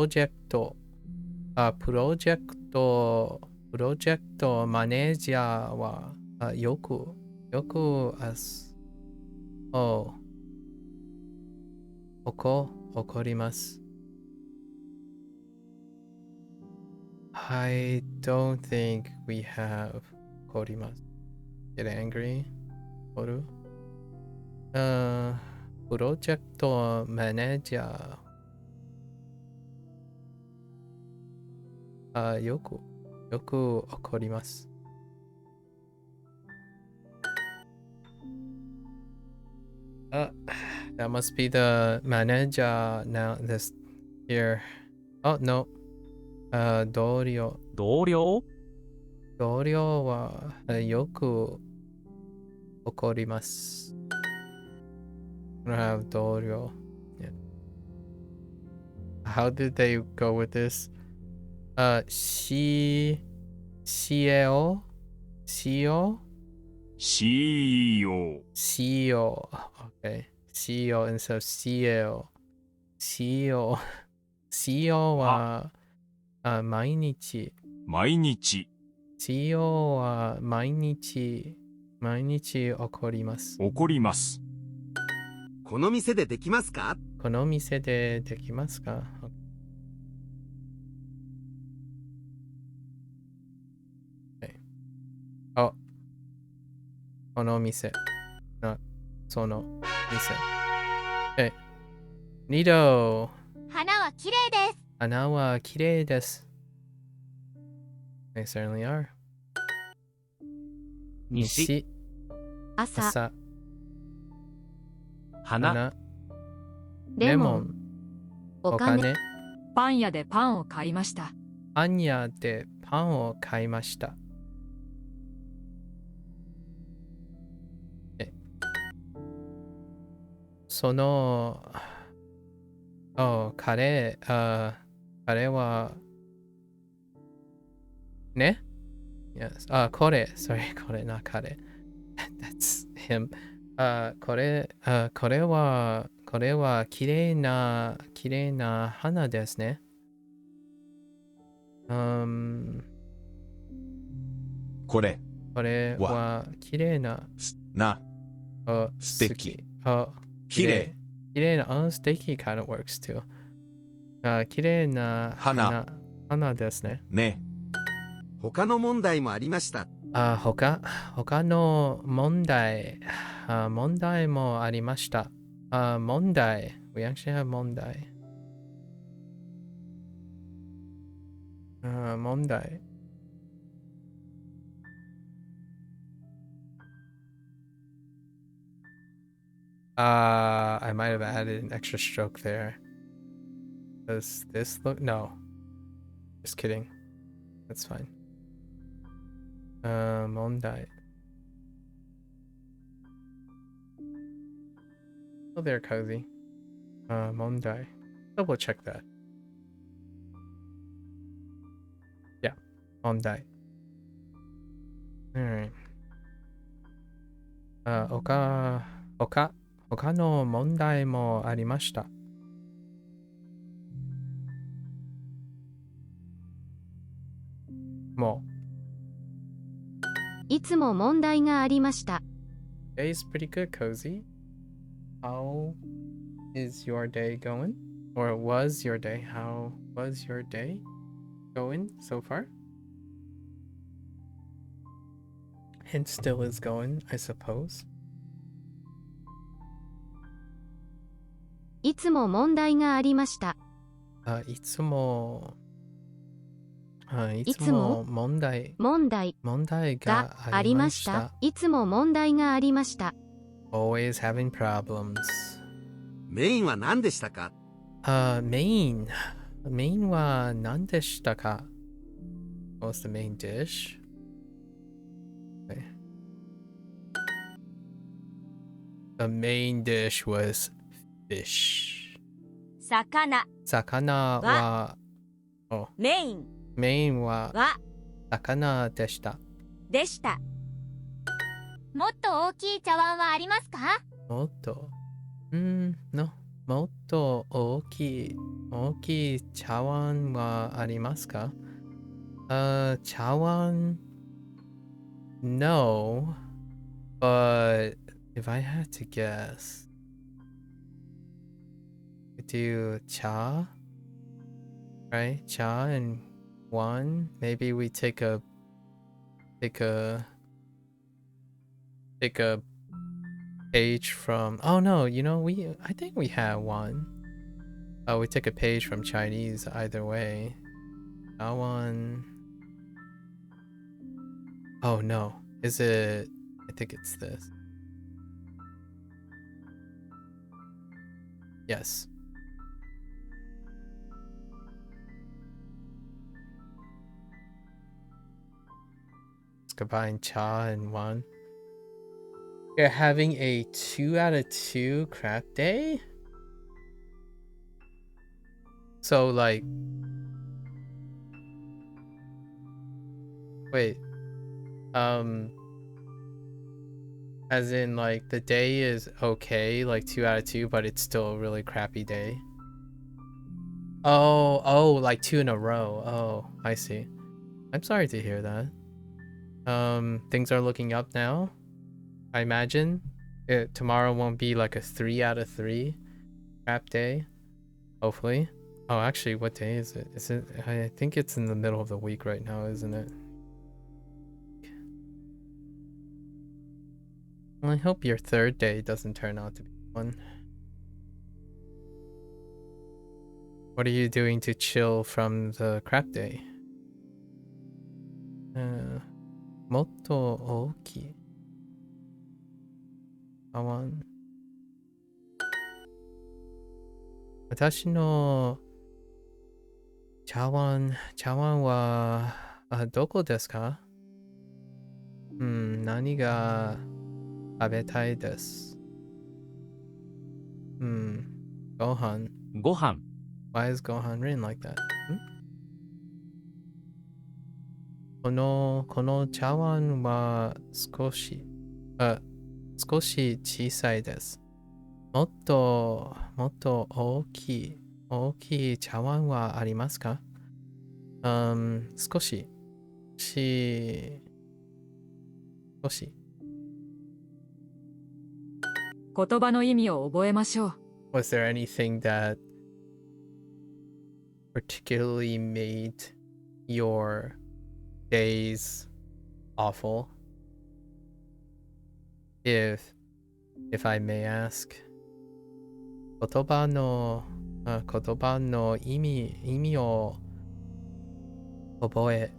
ジェクトマネージャーはよく怒ります。I don't think we have 怒ります。Get angry? 怒る？プロジェクトマネージャー。よく怒ります。That must be the manager now. This here. Oh no. 同僚はよく怒ります。I don't have 同僚. Yeah. How did they go with this? CEO? CEO? CEO。CEO. Okay. CEO instead of CEO. CEO. CEO は、毎日。毎日。CEO は毎日起こります。起こります。この店でできますか？この店でできますか？あ、この店。その店。2度。花は綺麗です。花は綺麗です。They certainly are. 西、朝、朝、花、レモン、お金、パン屋でパンを買いました。パン屋でパンを買いました。その、カレーは、ね ?Yes. これ、sorry, これな、カレー。That's him. これは綺麗な花ですね。これは綺麗な、素敵、綺麗な、素敵 kind of works too. 綺麗な花ですね。ね。他の問題もありました。他の問題もありました。問題。We actually have 問題。問題。I might have added an extra stroke there. Does this look? No. Just kidding. That's fine. 問題。Oh, there, Cozy. 問題。Double check that. Yeah. 問題。Alright. 他の問題もありました。もう。いつも問題がありました。Day's pretty good, Cozy. How is your day going? Or was your day? How was your day going so far? And still is going, I suppose. いつも問題がありました。いつも問題がありました。いつも問題がありました。Always having problems. メインは何でしたか？メインは何でしたか？ What's the main dish? Okay. The main dish was fish. 魚はメインは魚でした。もっと大きい茶碗はありますか？もっと大きい茶碗はありますか？茶碗 No, but if I had to guess, we do cha, right? Cha and one. Maybe we take a page from. Oh no, I think we have one. We take a page from Chinese either way. That one. Oh no, is it? I think it's this. Yes. Let's combine cha and one. You're having a 2 out of 2 crap day? So like Wait. As in, like, the day is okay, like 2 out of 2, but it's still a really crappy day. Oh, like 2 in a row. Oh, I see. I'm sorry to hear that. Things are looking up now. I imagine tomorrow won't be like a 3 out of 3 crap day. Hopefully. Oh, actually, what day is it? Is it? I think it's in the middle of the week right now, isn't it? Well, I hope your third day doesn't turn out to be one. What are you doing to chill from the crap day? Motto oki. Awan. Watashi no chawan wa doko desu ka? Nani ga tabetai desu? Gohan. ご飯 Why is Gohan written like that? この茶碗は少し小さいです。もっと大きい茶碗はありますか？少し。言葉の意味を覚えましょう。Was there anything that particularly made your days awful? If I may ask. 言葉の意味を覚え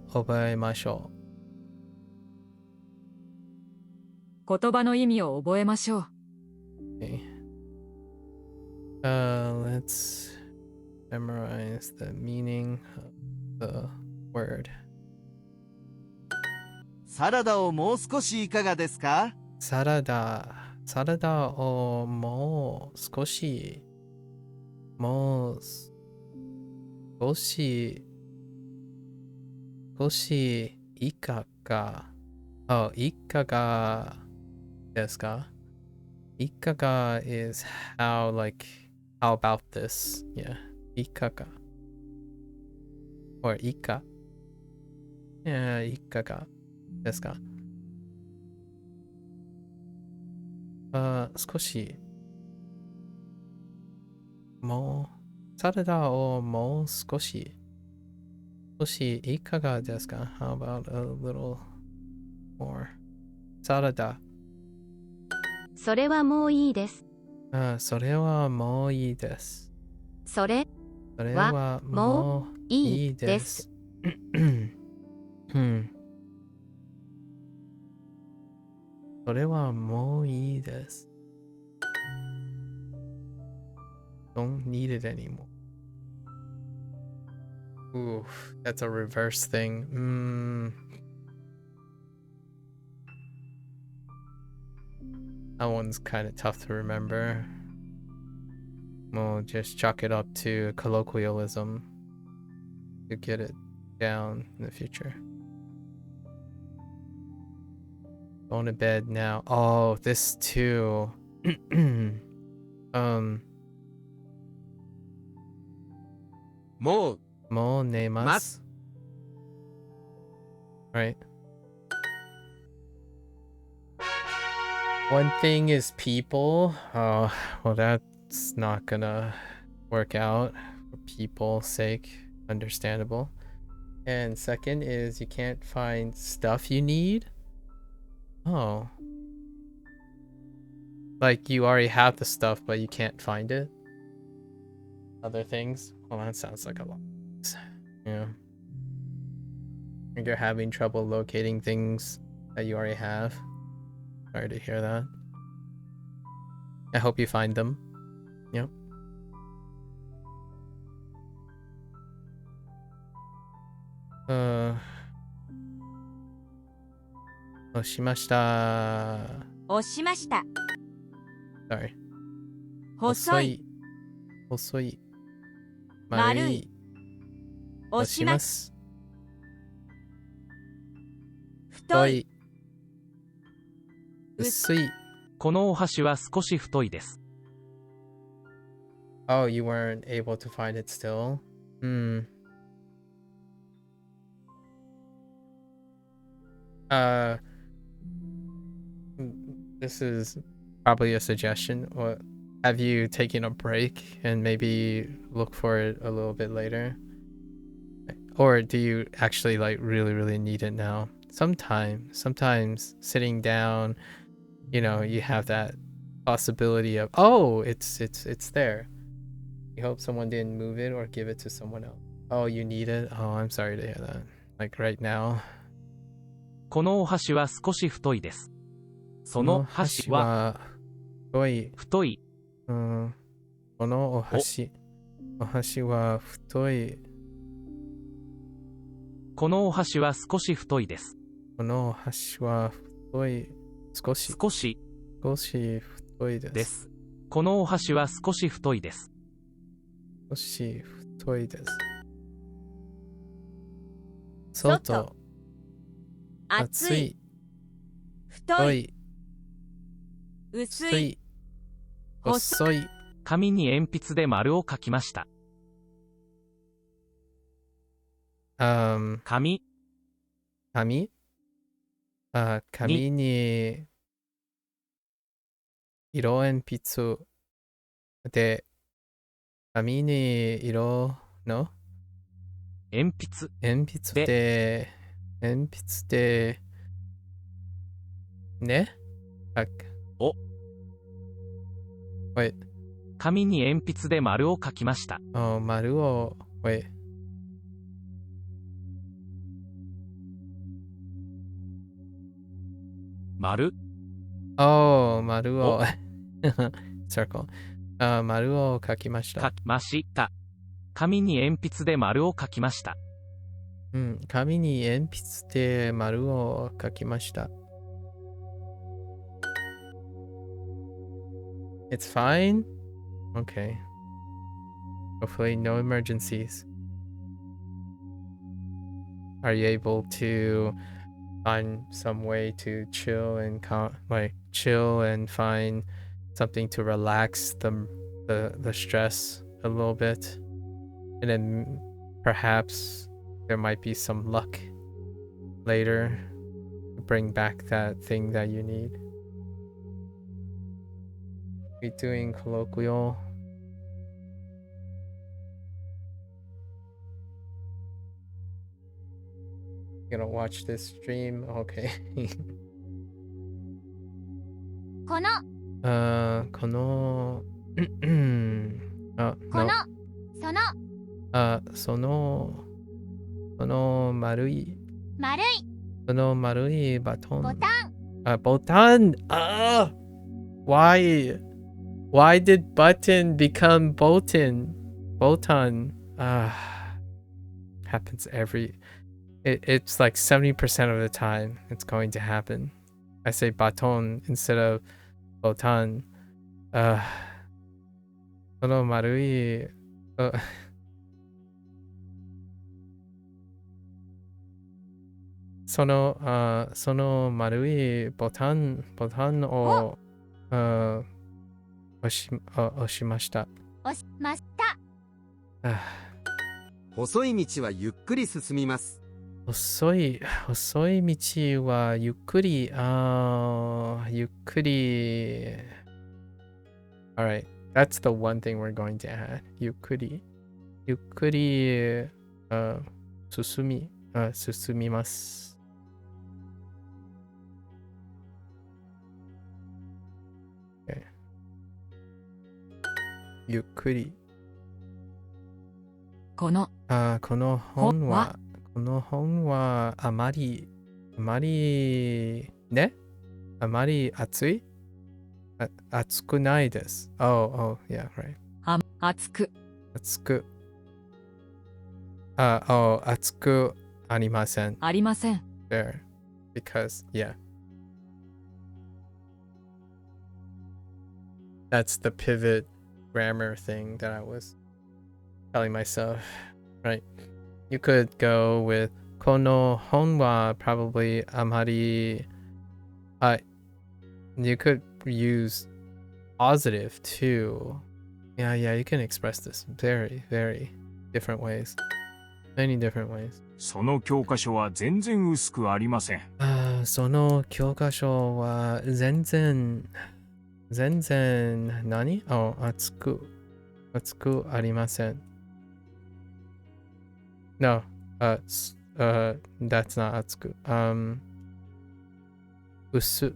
ましょ言葉の意味を覚えましょう。う。Okay. Let's memorize the meaning of the word. サラダをもう少しいかがですか？サラダをもう少しいかがですか？いかが is how about this? Yeah. いかが or いか Yeah, いかがですか？少しサラダをもう少しいかがですか？ How about a little more? サラダ。それはもういいです。それはもういいです。それはもういいです。それはもういいです。Don't need it anymore. Ooh, that's a reverse thing. That one's kind of tough to remember. We'll just chalk it up to colloquialism to get it down in the future. Going to bed now. Oh, this too. もう寝ます。Right. One thing is people. Oh, well, that's not gonna work out for people's sake. Understandable. And second is you can't find stuff you need. Oh. Like you already have the stuff, but you can't find it. Other things. Well, that sounds like a lot. Yeah. You're having trouble locating things that you already have. Sorry to hear that. I hope you find them. Yep. 押しました。押しました。 Sorry. 細い。細い。丸い。押します。太い。薄い。このお箸は少し太いです。 Oh, you weren't able to find it still? Uh, this is probably a suggestion. What have you taken a break and maybe look for it a little bit later? Or do you actually like really need it now? Sometimes sitting down, you know, you have that possibility of, oh, it's there. You hope someone didn't move it or give it to someone else. Oh, you need it? Oh, I'm sorry to hear that. Like right now. このお箸は少し太いです。その箸は太い。太い。このお箸は太い。このお箸は少し太いです。このお箸は太い。少し太いです。です。このお箸は少し太いです。少し太いです。外。熱い。太い。太い。薄い。薄い。細い。紙に鉛筆で丸を書きました。紙に色鉛筆で紙に色の鉛筆でねお Wait 紙に鉛筆で丸を書きました。丸を Wait丸丸をcircle 丸を書きました。書きました。紙に鉛筆で丸を書きました。紙に鉛筆で丸を書きました。It's fine? Okay. Hopefully no emergencies. Are you able to find some way to chill and find something to relax the stress a little bit? And then perhaps there might be some luck later to bring back that thing that you need. We're doing colloquial. You gonna watch this stream? Okay. このこのその丸いバトン。ボタン。Why did button become Bolton? Happens it's like 70% of the time it's going to happen. I say baton instead of botan. その丸いその丸いボタンを押しました。細い道はゆっくり進みます。細い道はゆっくり。Alright, that's the one thing we're going to add. ゆっくり進みます。Okay. ゆっくり。この本はあまり熱くないです。Oh, yeah, right. 熱くありません。There. Because, yeah. That's the pivot grammar thing that I was telling myself, right? You could go with kono hon wa probably amari. You could use positive too. Yeah, you can express this very, very different ways. Many different ways. その教科書は全然薄くありません。その教科書は全然何？厚くありません。No, that's not 厚く。薄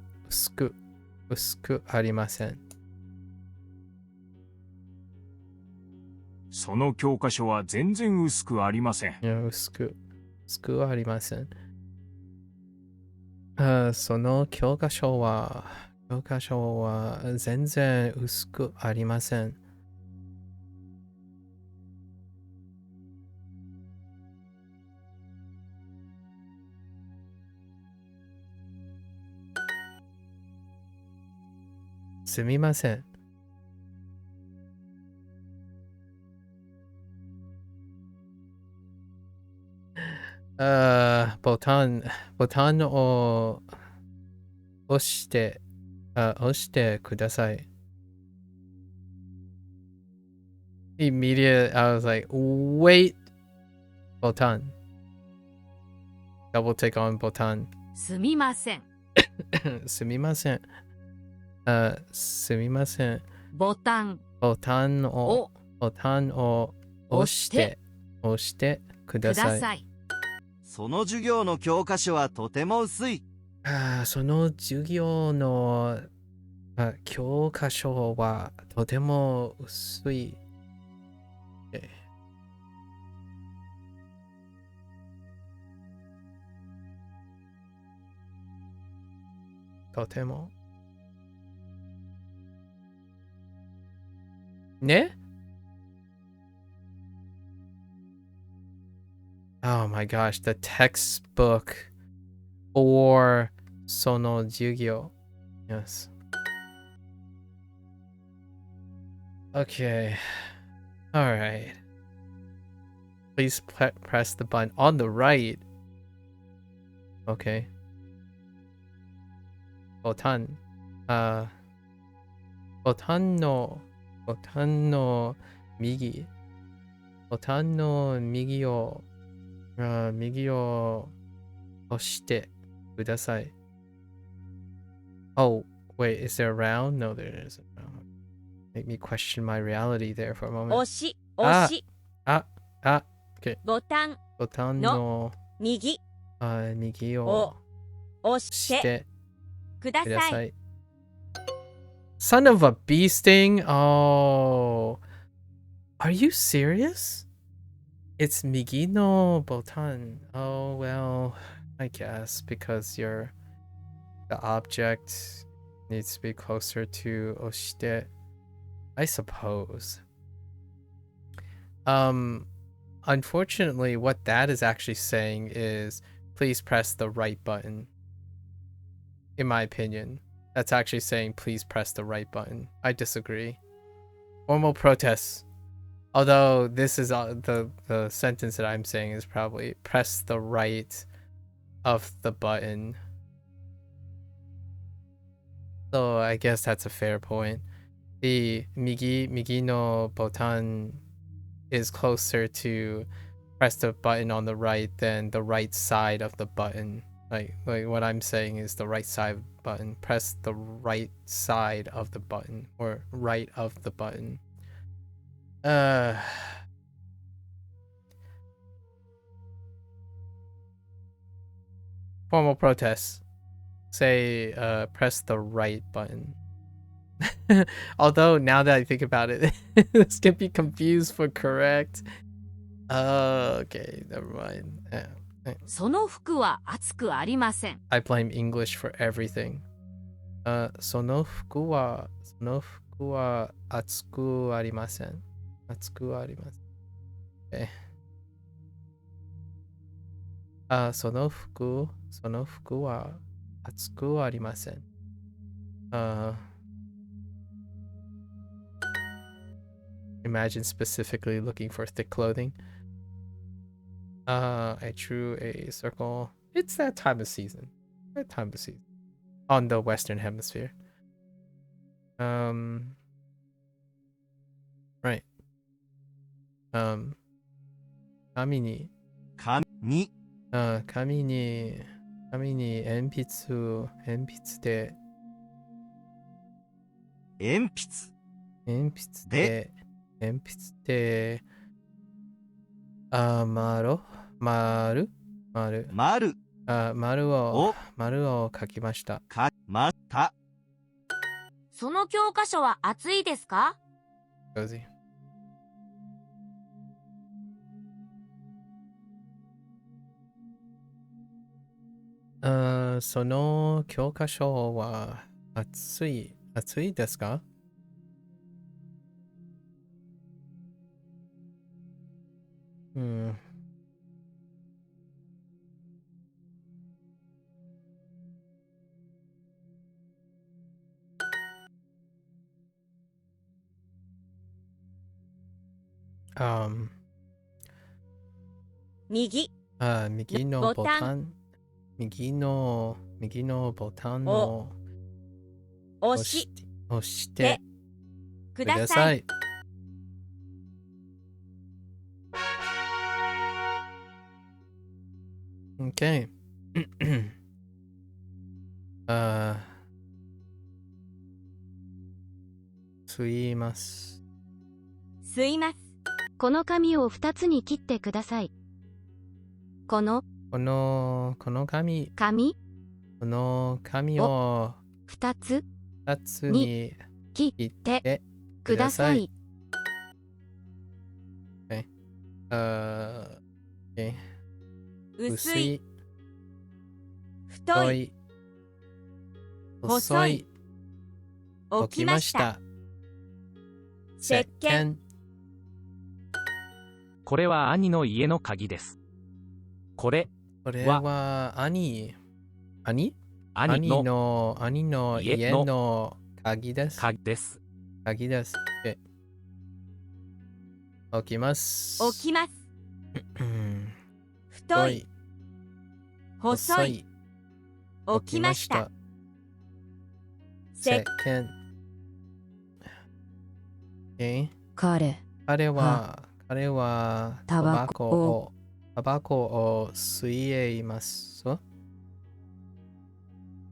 くありません。その教科書は全然薄くありません。いや、薄くはありません。その教科書は全然薄くありません。すみません。ボタンを押してください。Immediate, I was like, wait, ボタン。Double take on ボタン。すみません。すみません。すみません。ボタンを押してください。その授業の教科書はとても薄い。その授業の教科書はとても薄い。とても。ね？Oh my gosh, the textbook for その授業. Yes. Okay. All right. Please press the button on the right. Okay. ボタンの右を押してください。Oh, wait, is there a round? No, there isn't. Make me question my reality there for a moment. 押し Okay. ボタンの右を押ししてください。 Son of a bee sting? Oh. Are you serious? It's 右のボタン. Oh, well, I guess because the object needs to be closer to 押して. I suppose. Unfortunately, what that is actually saying is please press the right button. In my opinion, that's actually saying please press the right button. I disagree. Formal protests. Although this is the sentence that I'm saying is probably press the right of the button. So I guess that's a fair point. The 右のボタン is closer to press the button on the right than the right side of the button. Like what I'm saying is the right side button. Press the right side of the button or right of the button. Formal protests say press the right button. Although now that I think about it, this can be confused for correct. Okay, never mind. その服は熱くありません。 I blame English for everything. その服は熱くありません。熱くありません。Okay. その服は熱くありません。Imagine specifically looking for thick clothing. I drew a circle. It's that time of season. That time of season. On the Western Hemisphere. Right. 紙に紙に鉛筆で丸を書きました。その教科書は厚いですか？ Cozy. その教科書は厚いですか？右のボタン右のボタンを押してください。Okay. 吸います。この紙を2つに切ってください。この紙を2つに切ってください。Okay. 薄い太い細い起きました。石鹸。これは兄の家の鍵です。これは兄の家の鍵です。鍵です。起きます。太い細い起きました。石鹸。彼はタバコを吸います。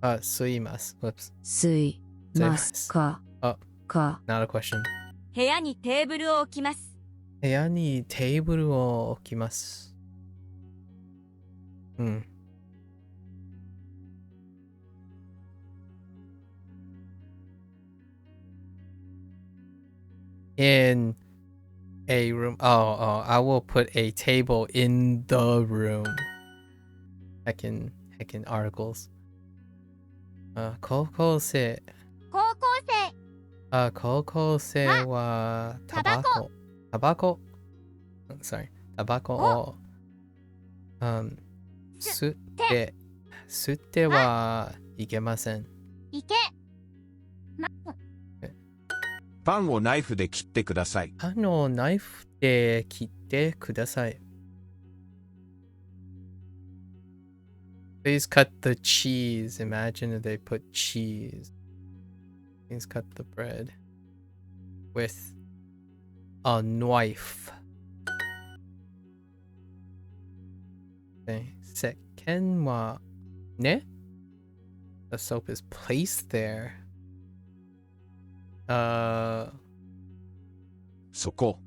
吸います。吸いますか。Not a question. 部屋にテーブルを置きます。部屋にテーブルを置きます。In a room. I will put a table in the room. Heckin' articles. 高校生はタバコ Sorry. タバコを吸ってはいけません。パンをナイフで切ってください。パンをナイフで切ってください。Please cut the cheese. Imagine if they put cheese. Please cut the bread with a knife. Okay. 石鹸はね? The soap is placed there. そこ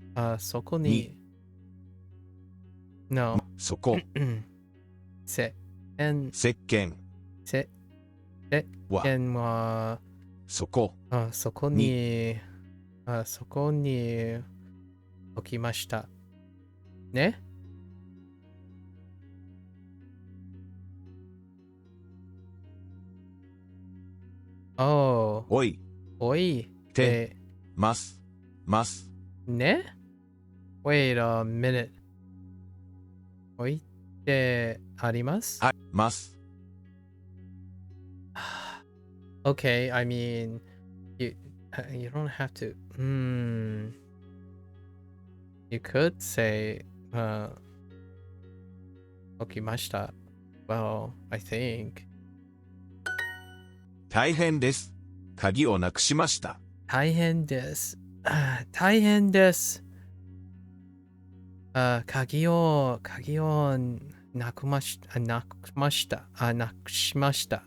に No そこ石鹸はそこに置きましたね。おいてますね。Wait a minute. 置いてありますます。Okay, I mean, you don't have to. You could say 起きました。Well, I think. 大変です。鍵をなくしました。大変です。大変です。鍵をなくしました。なくしました。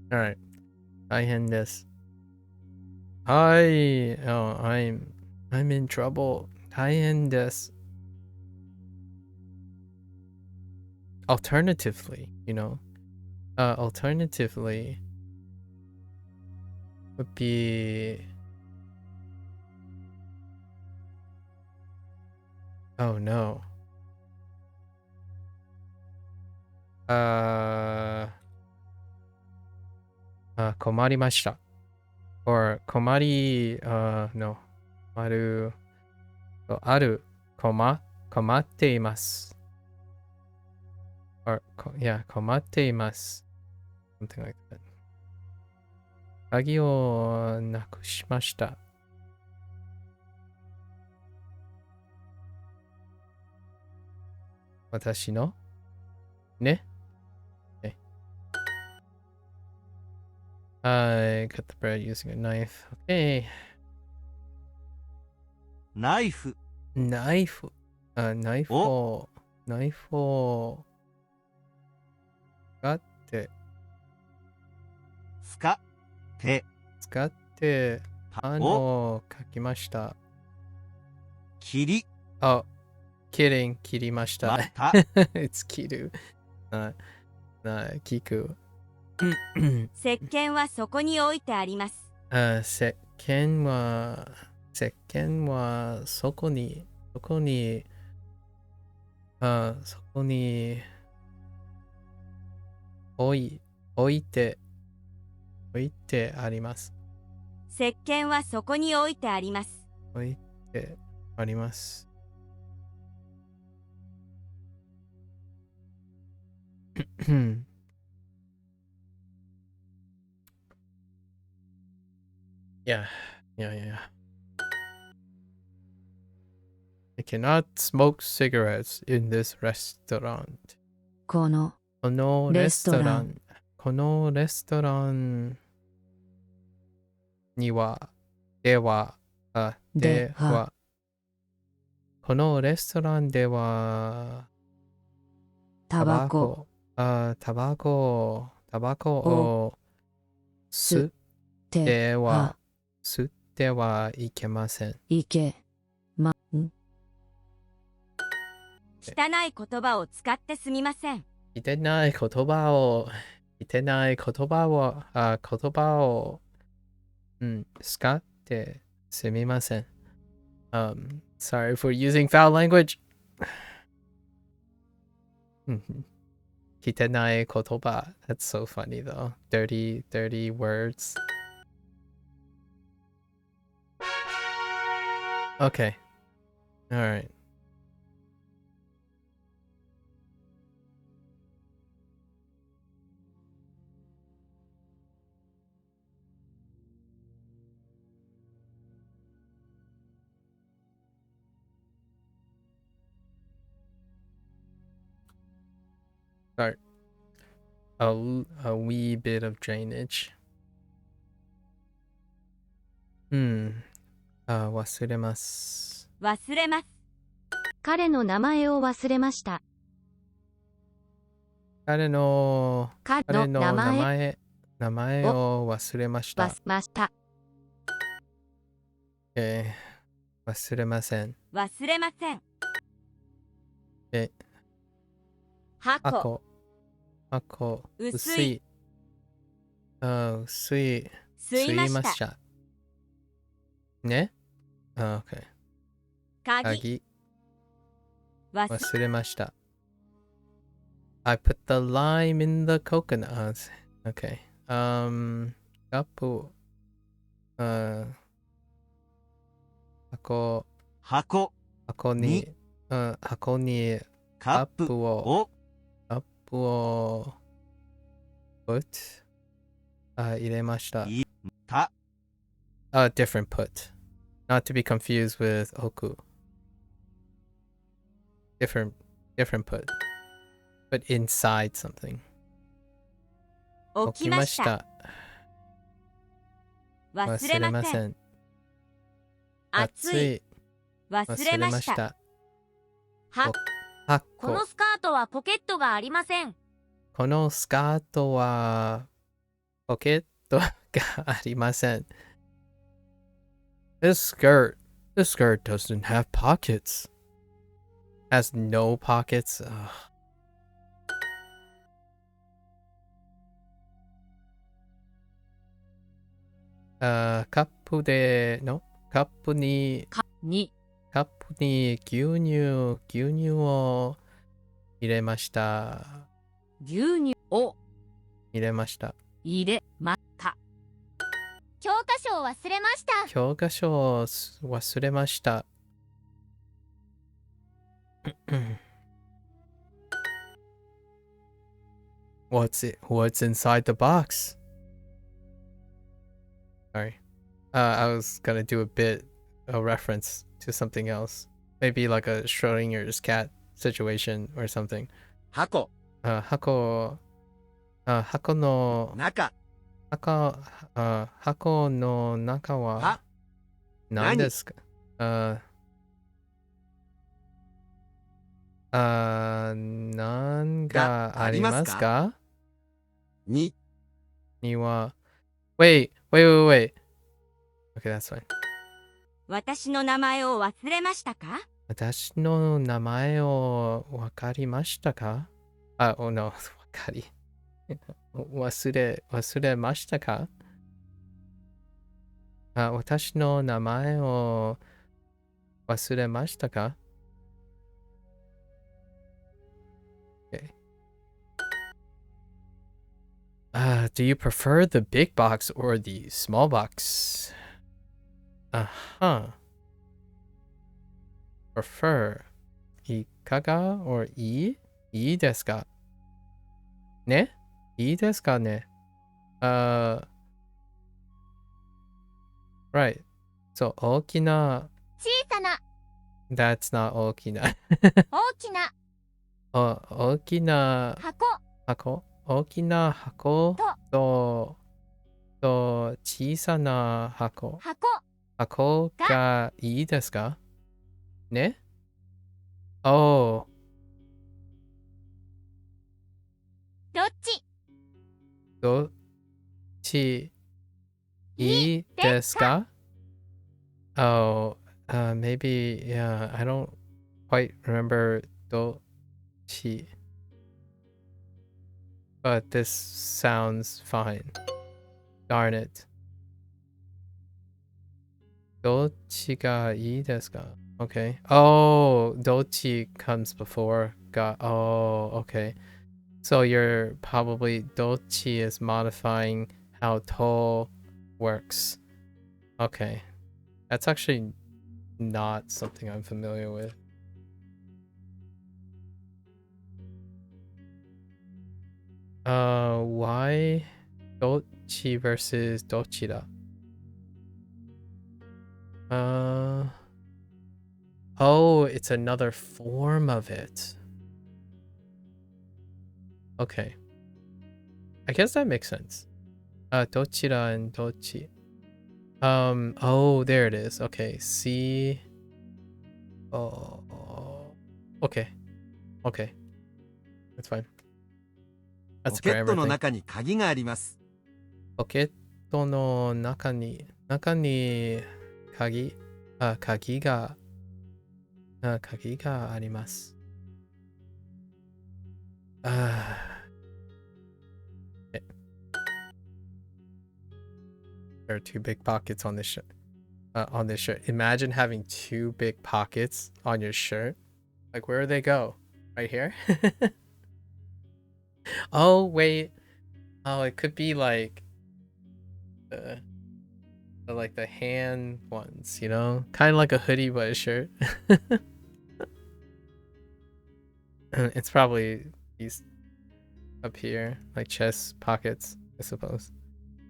Alright. 大変です。はい。Oh, I'm in trouble. 大変です。Alternatively, alternatively would be oh no. 困りました。or 困っています。or yeah, 困っています。something like that. 鍵をなくしました。私のね。I cut the bread using a knife. Okay. ナイフ。ナイフを使ってパンを描きました。切り。切りました。また。It's 切る。聞く。石鹸はそこに置いてあります。石鹸はそこに置いてあります。石鹸はそこに置いてあります。置いてあります。Yeah. I cannot smoke cigarettes in this restaurant. このレストランにはこのレストランではタバコを吸ってはいけません。汚い言葉を使ってすみません。汚い言葉を使ってすみません。Sorry for using foul language. 汚い言葉. That's so funny though. Dirty words. Okay. All right. Start a wee bit of drainage. 忘れます。彼の名前を忘れました。彼の名前を忘れました。忘れません。箱薄い吸いました。ね。Okay. 鍵忘れました。I put the lime in the coconut. Okay. カップ箱にカップをput 入れました。different put. Not to be confused with oku. Different put. But inside something. 起きました。忘れません。暑い。忘れました。このスカートはポケットがありません。このスカートはポケットがありません。This skirt doesn't have pockets. Has no pockets. Cup カップに牛乳を入れました。牛乳を入れました。入れました。教科書を忘れました。教科書を忘れました。What's inside the box? Sorry. I was gonna do a reference to something else. Maybe like a Schrodinger's cat situation or something. 箱箱の中は何ですか？何がありますか？には Wait. Okay, that's fine. 私の名前を忘れましたか？私の名前をわかりましたか？Oh no, わかり。忘れましたか？私の名前を忘れましたか？ Okay. Do you prefer the big box or the small box? Prefer. いかが or いいですかね？いいですかね？ Right. So, 大きな。小さな。That's not 大きな。大きな。大きな箱。大きな箱と小さな箱がいいですかね？ Oh. どっちいいですか？ Oh, maybe, yeah, I don't quite remember どっち. But this sounds fine. Darn it. どっちがいいですか? Okay. Oh, どっち comes before ga. Oh, okay. So you're probably どっち is modifying how to works. Okay. That's actually not something I'm familiar with. Why どっち versus どちら? Oh, it's another form of it. Okay. I guess that makes sense. どちら and どっち. Oh, there it is. Okay, see. Oh, okay. Okay. That's fine. ポ That's ケ for ットの everything. 中に鍵があります。ポケットの中に鍵があります。There are two big pockets on this shirt. Imagine having two big pockets on your shirt. Like, where do they go? Right here? Oh, wait. Oh, it could be like the hand ones, you know? Kind of like a hoodie but a shirt. It's probably these up here, like chest pockets, I suppose.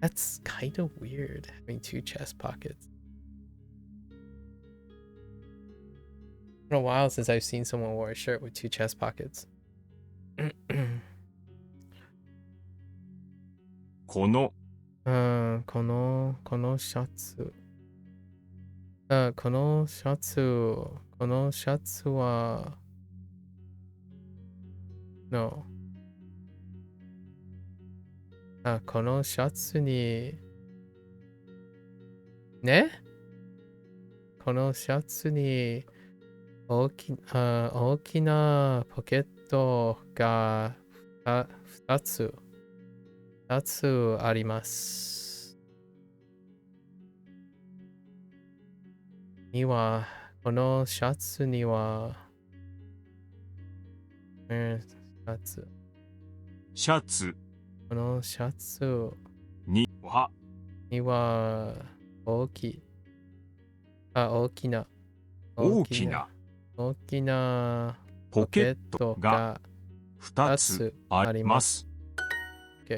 That's kind of weird, having 2 chest pockets. It's been a while since I've seen someone wear a shirt with 2 chest pockets. このこのシャツ。このシャツは、No。このシャツに、ねこのシャツに大きなポケットが2つあります。このシャツには、シャツこのシャツには大きなポケットが2つあります。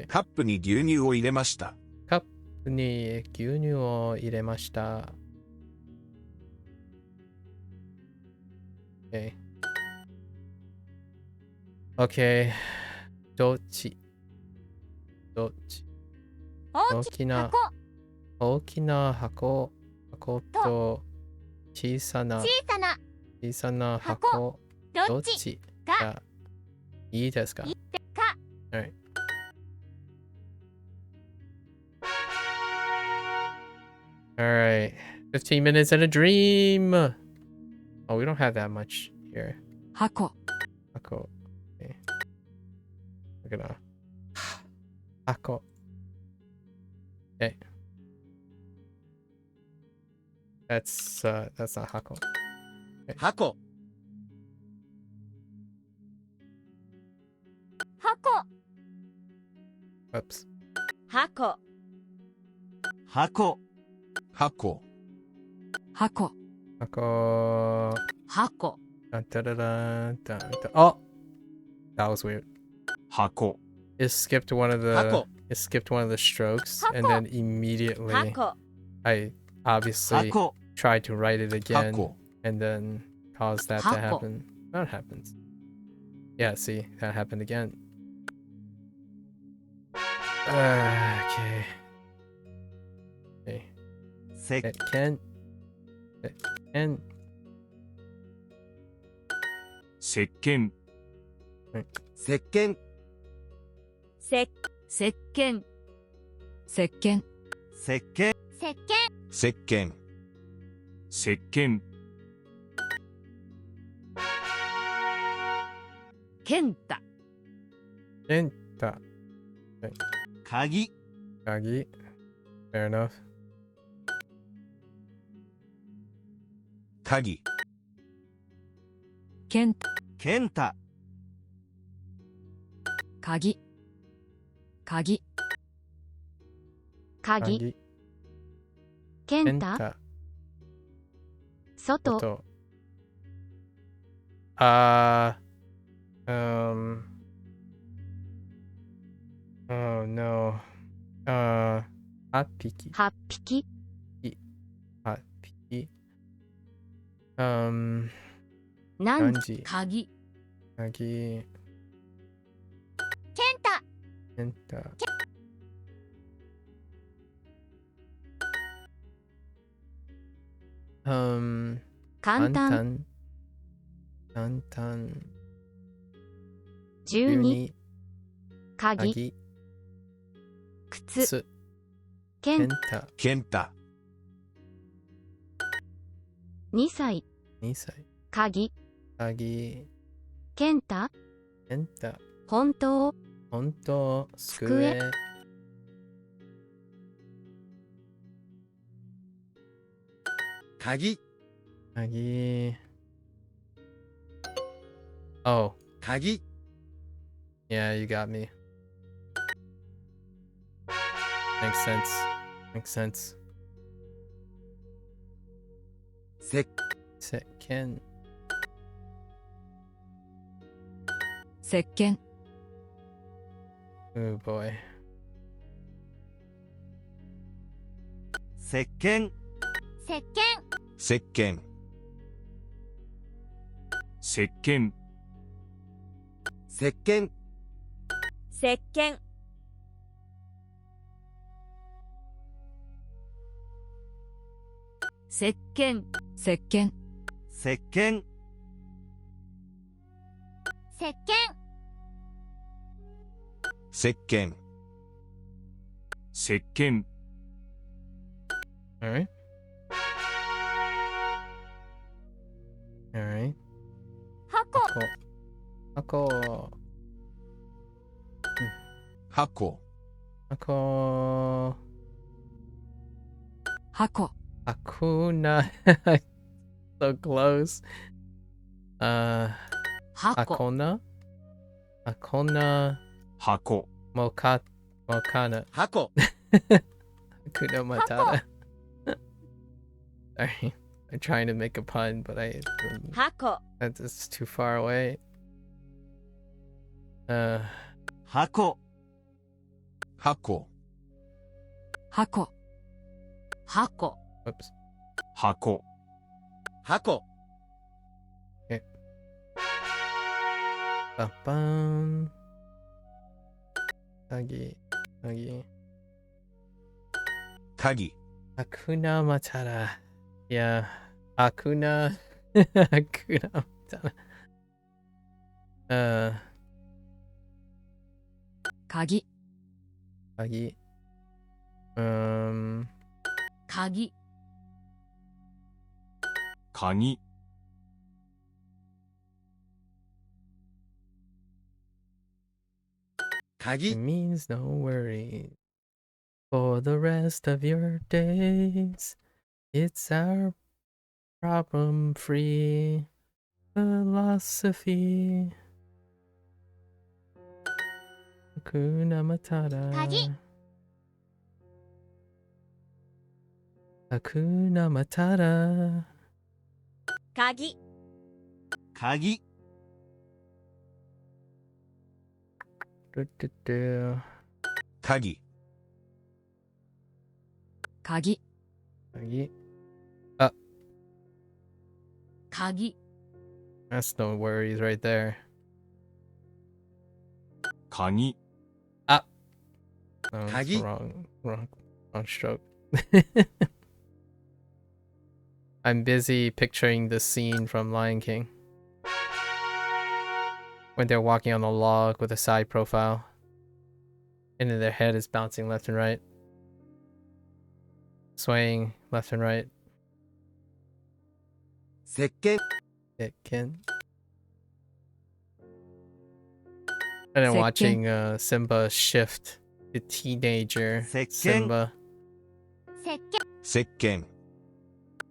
カップに牛乳を入れました。カップに牛乳を入れました。OK。どっち大きな箱と小さな箱どっちがいいですか？ Alright. Alright. 15 minutes and a dream. Oh, we don't have that much here. 箱 Okay. We're gonna Hako. Okay. That's not Hako. Okay. 箱 Oops. 箱箱。箱 Hako. 箱 Dun, dun, dun, dun, dun, dun. Oh, that was weird. 箱 It skipped one of the Hako. strokes, and then immediately 箱 I obviously 箱 tried to write it again, 箱。 and then caused that to Hako. happen. That happens. Yeah, see, that happened again. Okay. Okay. せ Ken. 石鹸石鹸せ石鹸石鹸石鹸石鹸。石鹸健太 Kenta. 鍵 Kagi. Fair enough. 鍵。健健太鍵鍵 Kagi. 健太 Kenta. 外 Soto. Oh no. 8匹。 8匹 8匹。何何時鍵鍵。健太ケンタ。簡単簡単。 12鍵鍵。靴つ。健ケンタ。ケンタ。 2歳2歳。鍵鍵。健太ケンタ。本当本当。机。鍵鍵。Oh. 鍵 Yeah, you got me. Makes sense. Makes sense. 石石鹸。石鹸 Oh boy. 石鹸石鹸石鹸石鹸石鹸石鹸石鹸石鹸石鹸石鹸石鹸石鹸 Alright. Alright. 箱箱箱箱箱 Hakuna. So close. 箱 Hakona. Hakona 箱 Mokana. 箱 Hakuna Matata. Sorry. I'm trying to make a pun, but箱 that's too far away. 箱箱箱箱 Whoops. 箱箱 Bum. Nagi. 鍵 Hakuna Matata. Yeah. Hakuna. Hakuna Matata. 鍵 Agi. 鍵鍵 鍵 It means no worries for the rest of your days. It's our problem-free philosophy. Hakuna Matata. 鍵 Hakuna Matata. 鍵鍵 Do-do-do. 鍵鍵 Agi. 鍵 That's no worries right there. 鍵 Oh, that's Kagi? wrong stroke. I'm busy picturing the scene from Lion King when they're walking on a log with a side profile, and then their head is bouncing left and right, swaying left and right. 石鹸 It can. And then Second. watching Simba shift to teenager Second. Simba. 石鹸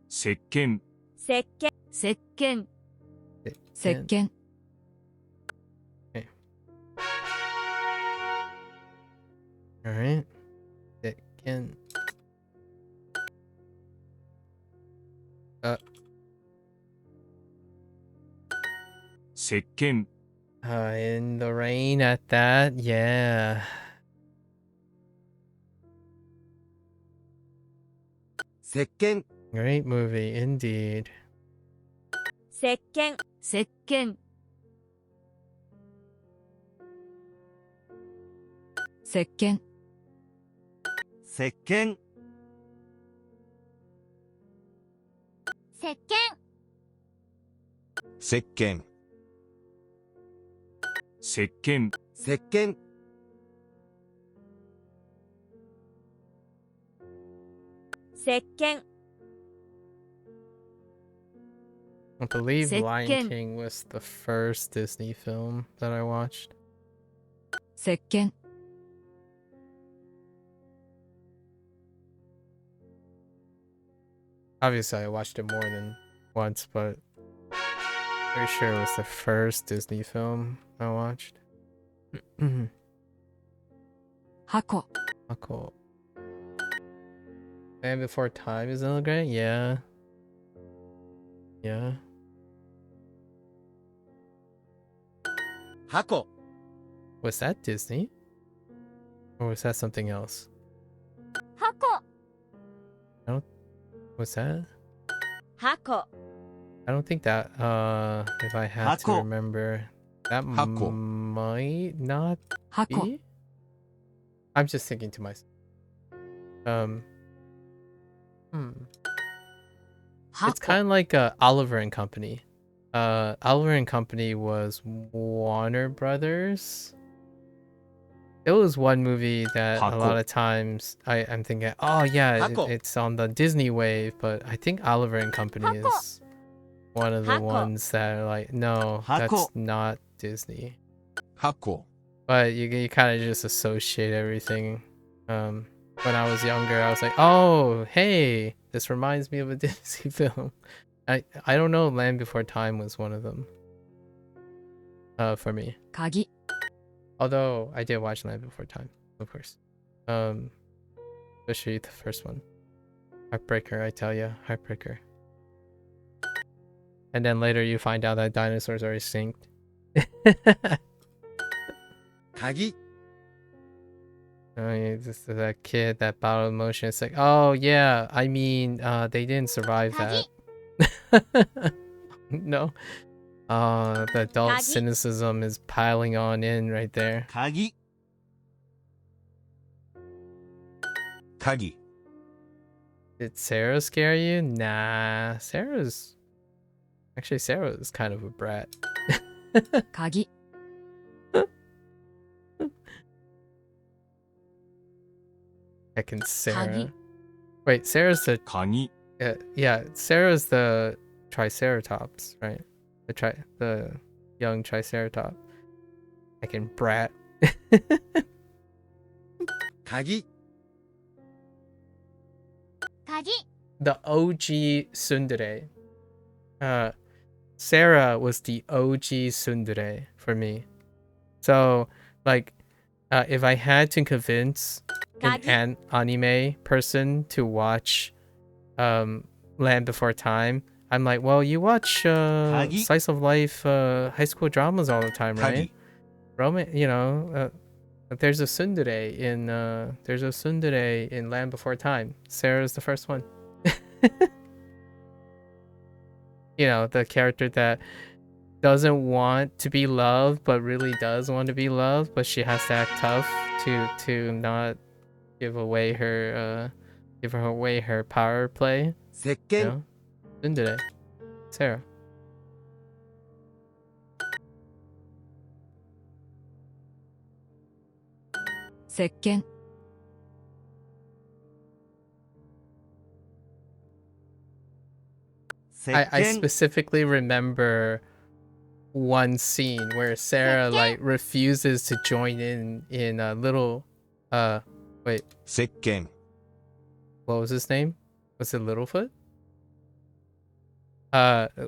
石鹸石鹸石鹸石鹸 Alright. It can. Uh, 石鹸 in the rain at that, yeah. 石鹸 Great movie, indeed. 石鹸石鹸石鹸石鹸石鹸石鹸石鹸石鹸 石鹸 I believe Lion Second. King was the first Disney film that I watched. 石鹸 Obviously, I watched it more than once, but pretty sure it was the first Disney film I watched. 箱 Cool. And Before Time is another great? Yeah. Yeah. 箱 Was that Disney? Or was that something else? 箱 What's that? 箱 I don't think that, if I had to Hako. remember, that Hako. might not 箱 be? I'm just thinking to myself. It's 箱 kind of like Oliver and Company. Oliver and Company was Warner Brothers. It was one movie that a lot Hako. of times I'm thinking, oh yeah, Hako. it's on the Disney wave, but I think Oliver and Company is one of the Hako. ones that are like, no, that's Hako. not Disney. 箱 But you kind of just associate everything. When I was younger, I was like, oh, hey, this reminds me of a Disney film. I don't know, Land Before Time was one of them. For me. 鍵 Although I did watch Land Before Time, of course. Especially the first one. Heartbreaker, I tell ya, heartbreaker. And then later you find out that dinosaurs are extinct. 鍵 Oh, yeah, just that kid, that bottle of emotion. It's like, oh yeah, I mean, they didn't survive that. No. The adult Kagi. cynicism is piling on in right there. 鍵 鍵 Did Sarah scare you? Nah, Sarah is kind of a brat. 鍵 Heckin' Sarah. Kagi. Wait, Sarah's the 鍵 yeah, Sarah's the Triceratops, right? The young Triceratops. Heckin' brat. 鍵 鍵 The OG tsundere. Sarah was the OG tsundere for me. So, like, if I had to convince an anime person to watch Land Before Time, I'm like, well, you watch Kagi. slice of life high school dramas all the time, right? 鍵 Roman, there's a tsundere in Land Before Time. Sarah's the first one. You know, the character that doesn't want to be loved but really does want to be loved, but she has to act tough to not give away her power play. 石 You 鹸 know? Tsundere. Sarah. "石鹸 I 石鹸 specifically remember one scene where Sarah like refuses to join in a little wait, 石鹸 what was his name? Was it Littlefoot?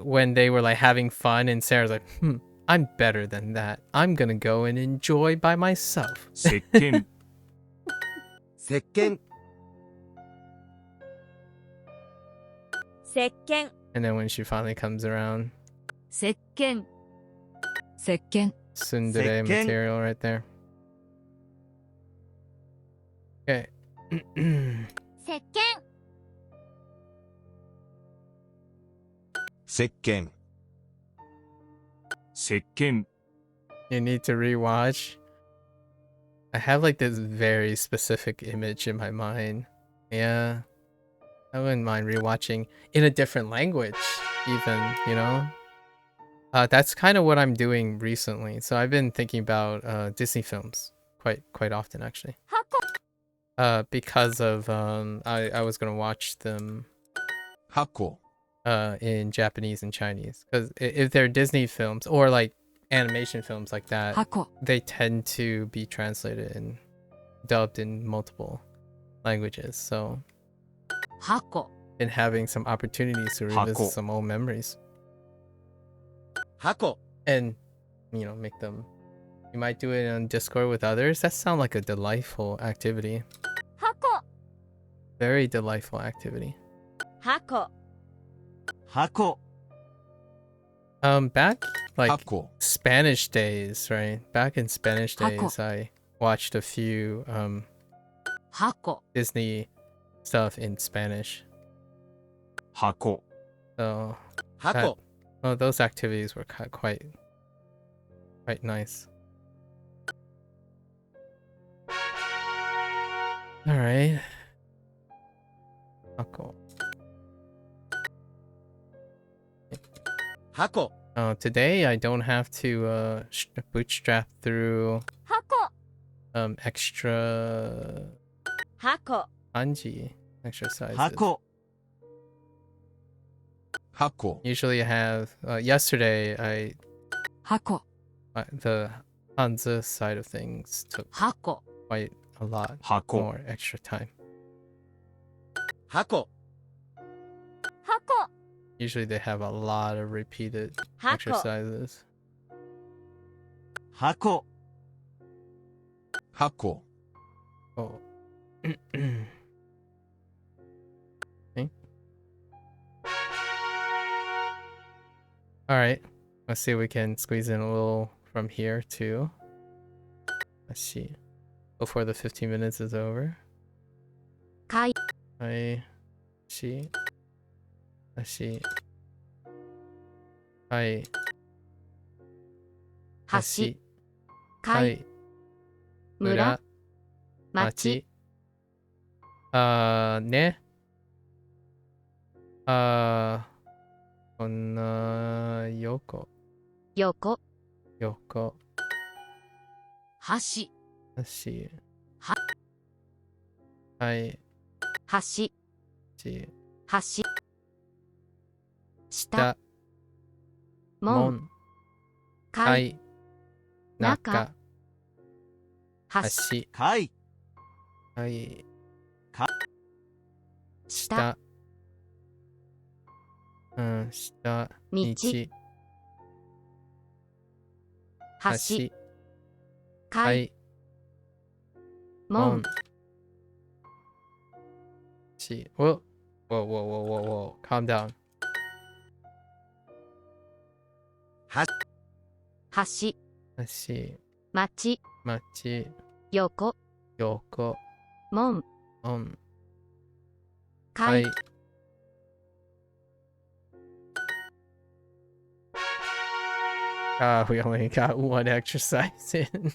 When they were like having fun and Sarah's like, I'm better than that. I'm gonna go and enjoy by myself. 石鹸 石鹸 石鹸 And then when she finally comes around, 石鹸石鹸 tsundere Second. material right there. Okay. 石鹸石鹸 石鹸 You need to rewatch. I have like this very specific image in my mind. Yeah. I wouldn't mind rewatching in a different language, even, you know? That's kind of what I'm doing recently. So I've been thinking about Disney films quite often actually. 箱 Because of I was gonna watch them 箱 in Japanese and Chinese. Because if they're Disney films or like animation films like that, 箱 they tend to be translated and dubbed in multiple languages. So 箱 been having some opportunities to revisit Hako. some old memories 箱 and make them. You might do it on Discord with others. That sounds like a delightful activity. 箱 Very delightful activity. 箱 箱 Back like 箱 Spanish days, right? Back in Spanish Hako. days, I watched a few 箱 Disney stuff in Spanish. 箱 So 箱 oh, those activities were quite nice. All right. Hako. 箱 Today I don't have to bootstrap through 箱 extra 箱 kanji exercises. 箱 箱 Usually I have yesterday I 箱 the Hanzi side of things took 箱 quite a lot 箱 more extra time. 箱 箱 Usually they have a lot of repeated 箱 exercises. 箱 箱 Oh. Okay. All right. Let's see if we can squeeze in a little from here too. Let's see. Before the 15 minutes is over. かい I see. Let's see. I 橋 see. 海村町ね。こんな横横横橋しははい橋し橋下下門階中橋橋階はい下下道道橋橋階門しwhoa whoa whoa whoa whoa whoa calm down 橋橋町町横横門門階 We only got one exercise in.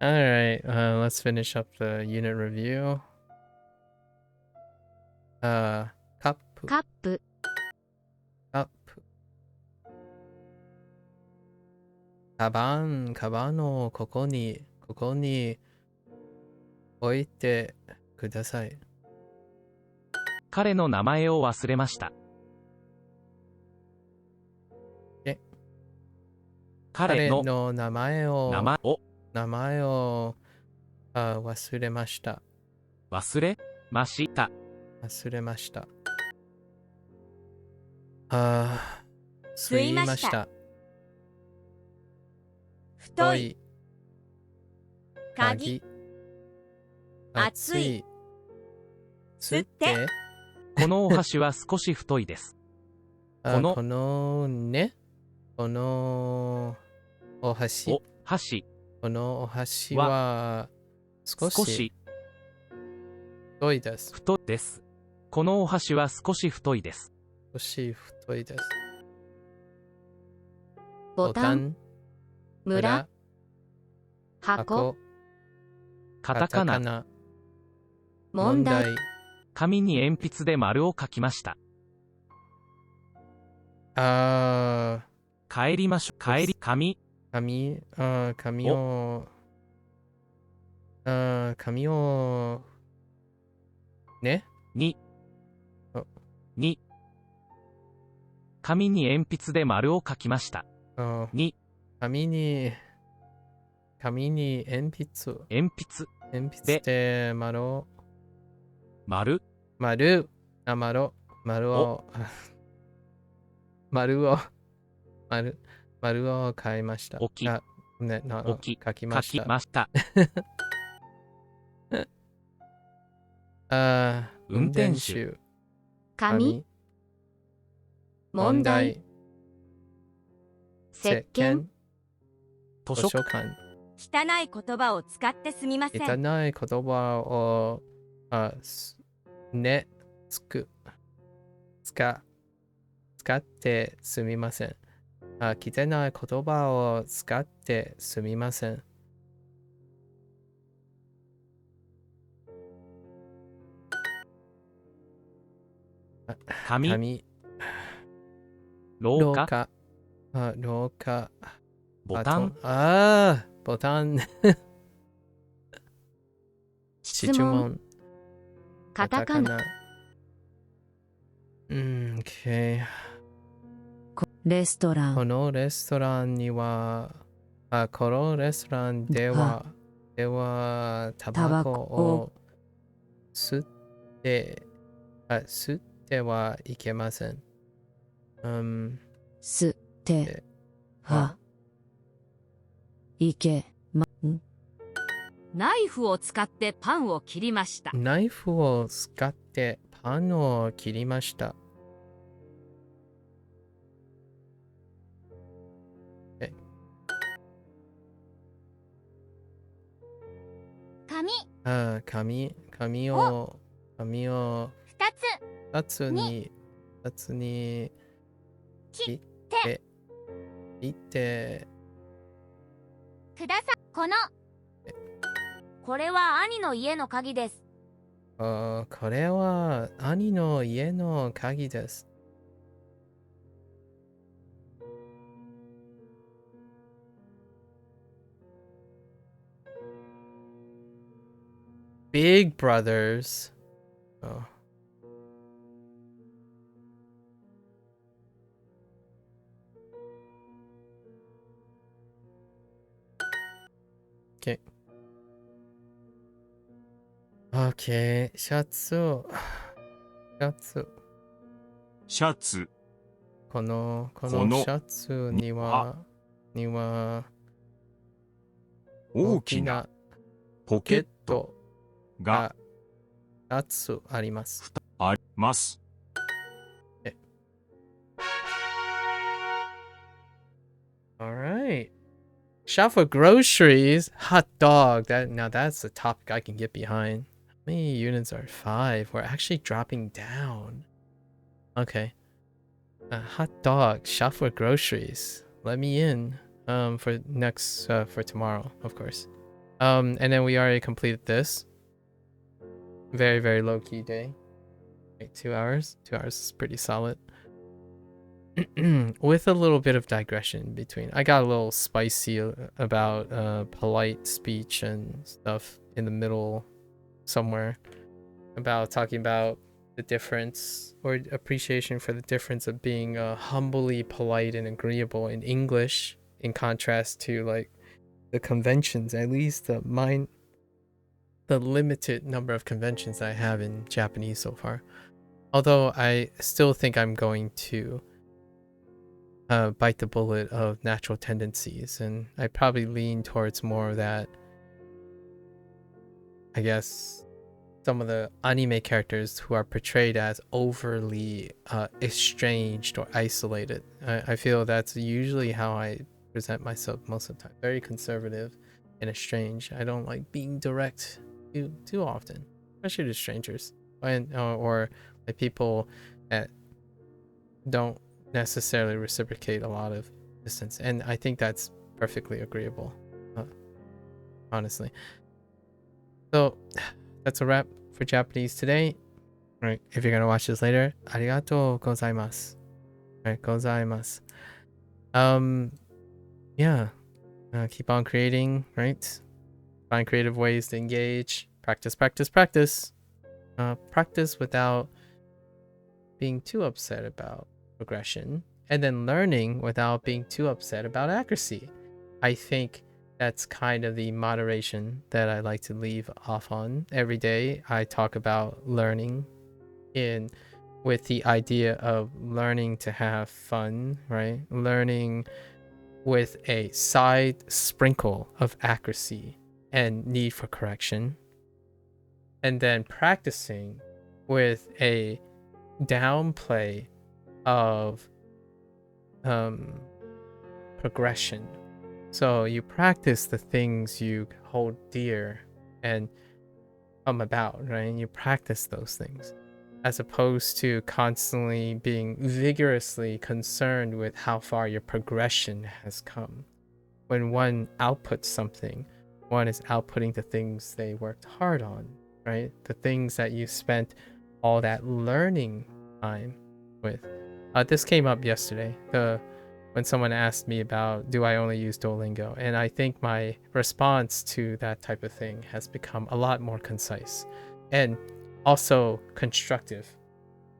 Alright, let's finish up the unit review. Cup. カップ Cup. カバンをここに置いてください。彼の名前を忘れました。彼の名前を忘れました。忘れました。忘れました。吸いました。太い鍵熱い吸ってこのお箸は少し太いです。このお箸。このお箸は少し太いです。太いです。このお箸は少し太いです。少し太いです。ボタン村箱カタカナ問題紙に鉛筆で丸を書きました。帰りましょう。紙をねに紙に鉛筆で丸を書きました。に紙に鉛筆で丸を変えました。書きました。運転手紙問題石鹸図書館汚い言葉を使ってすみません。汚い言葉を使ってすみません。汚い言葉を使ってすみません。紙、廊下、廊下。廊下。ボタン、ボタン。質問。カタカナ。OK。レストラン。このレストランには、このレストランでは、タバコを吸ってはいけません。吸ってはいけま。ナイフを使ってパンを切りました。ナイフを使ってパンを切りました。紙を2つに切ってください。これは兄の家の鍵です。これは兄の家の鍵です。Big brothers. Oh. Okay. Okay. シャツ。このシャツには大きなポケットが2つあります。あります。All right. Shop for groceries. Hot dog. Now that's a topic I can get behind. How many units are 5? We're actually dropping down. Okay. Hot dog. Shop for groceries. Let me in. For tomorrow, of course. And then we already completed this. Very, very low-key day. Wait, 2 hours? 2 hours is pretty solid. With a little bit of digression in between. I got a little spicy about polite speech and stuff in the middle somewhere. About talking about the difference or appreciation for the difference of being humbly polite and agreeable in English in contrast to like the conventions, at least the limited number of conventions I have in Japanese so far. Although I still think I'm going to bite the bullet of natural tendencies, and I probably lean towards more of that. I guess some of the anime characters who are portrayed as overly estranged or isolated. I feel that's usually how I present myself most of the time. Very conservative and estranged. I don't like being direct too often, especially to strangers or like people that don't necessarily reciprocate a lot of distance, and I think that's perfectly agreeable, honestly. So that's a wrap for Japanese today. All right, if you're gonna watch this later, arigatou gozaimasu. All right, gozaimasu. Yeah, keep on creating, right? Find creative ways to engage. Practice. Practice without being too upset about progression, and then learning without being too upset about accuracy. I think that's kind of the moderation that I like to leave off on. Every day I talk about learning with the idea of learning to have fun, right? Learning with a side sprinkle of accuracy and need for correction, and then practicing with a downplay of progression. So you practice the things you hold dear and come about, right? You practice those things. as opposed to constantly being vigorously concerned with how far your progression has come. When one outputs something, one is outputting the things they worked hard on, right? The things that you spent all that learning time with. This came up yesterday, when someone asked me about, do I only use Duolingo? And I think my response to that type of thing has become a lot more concise and also constructive.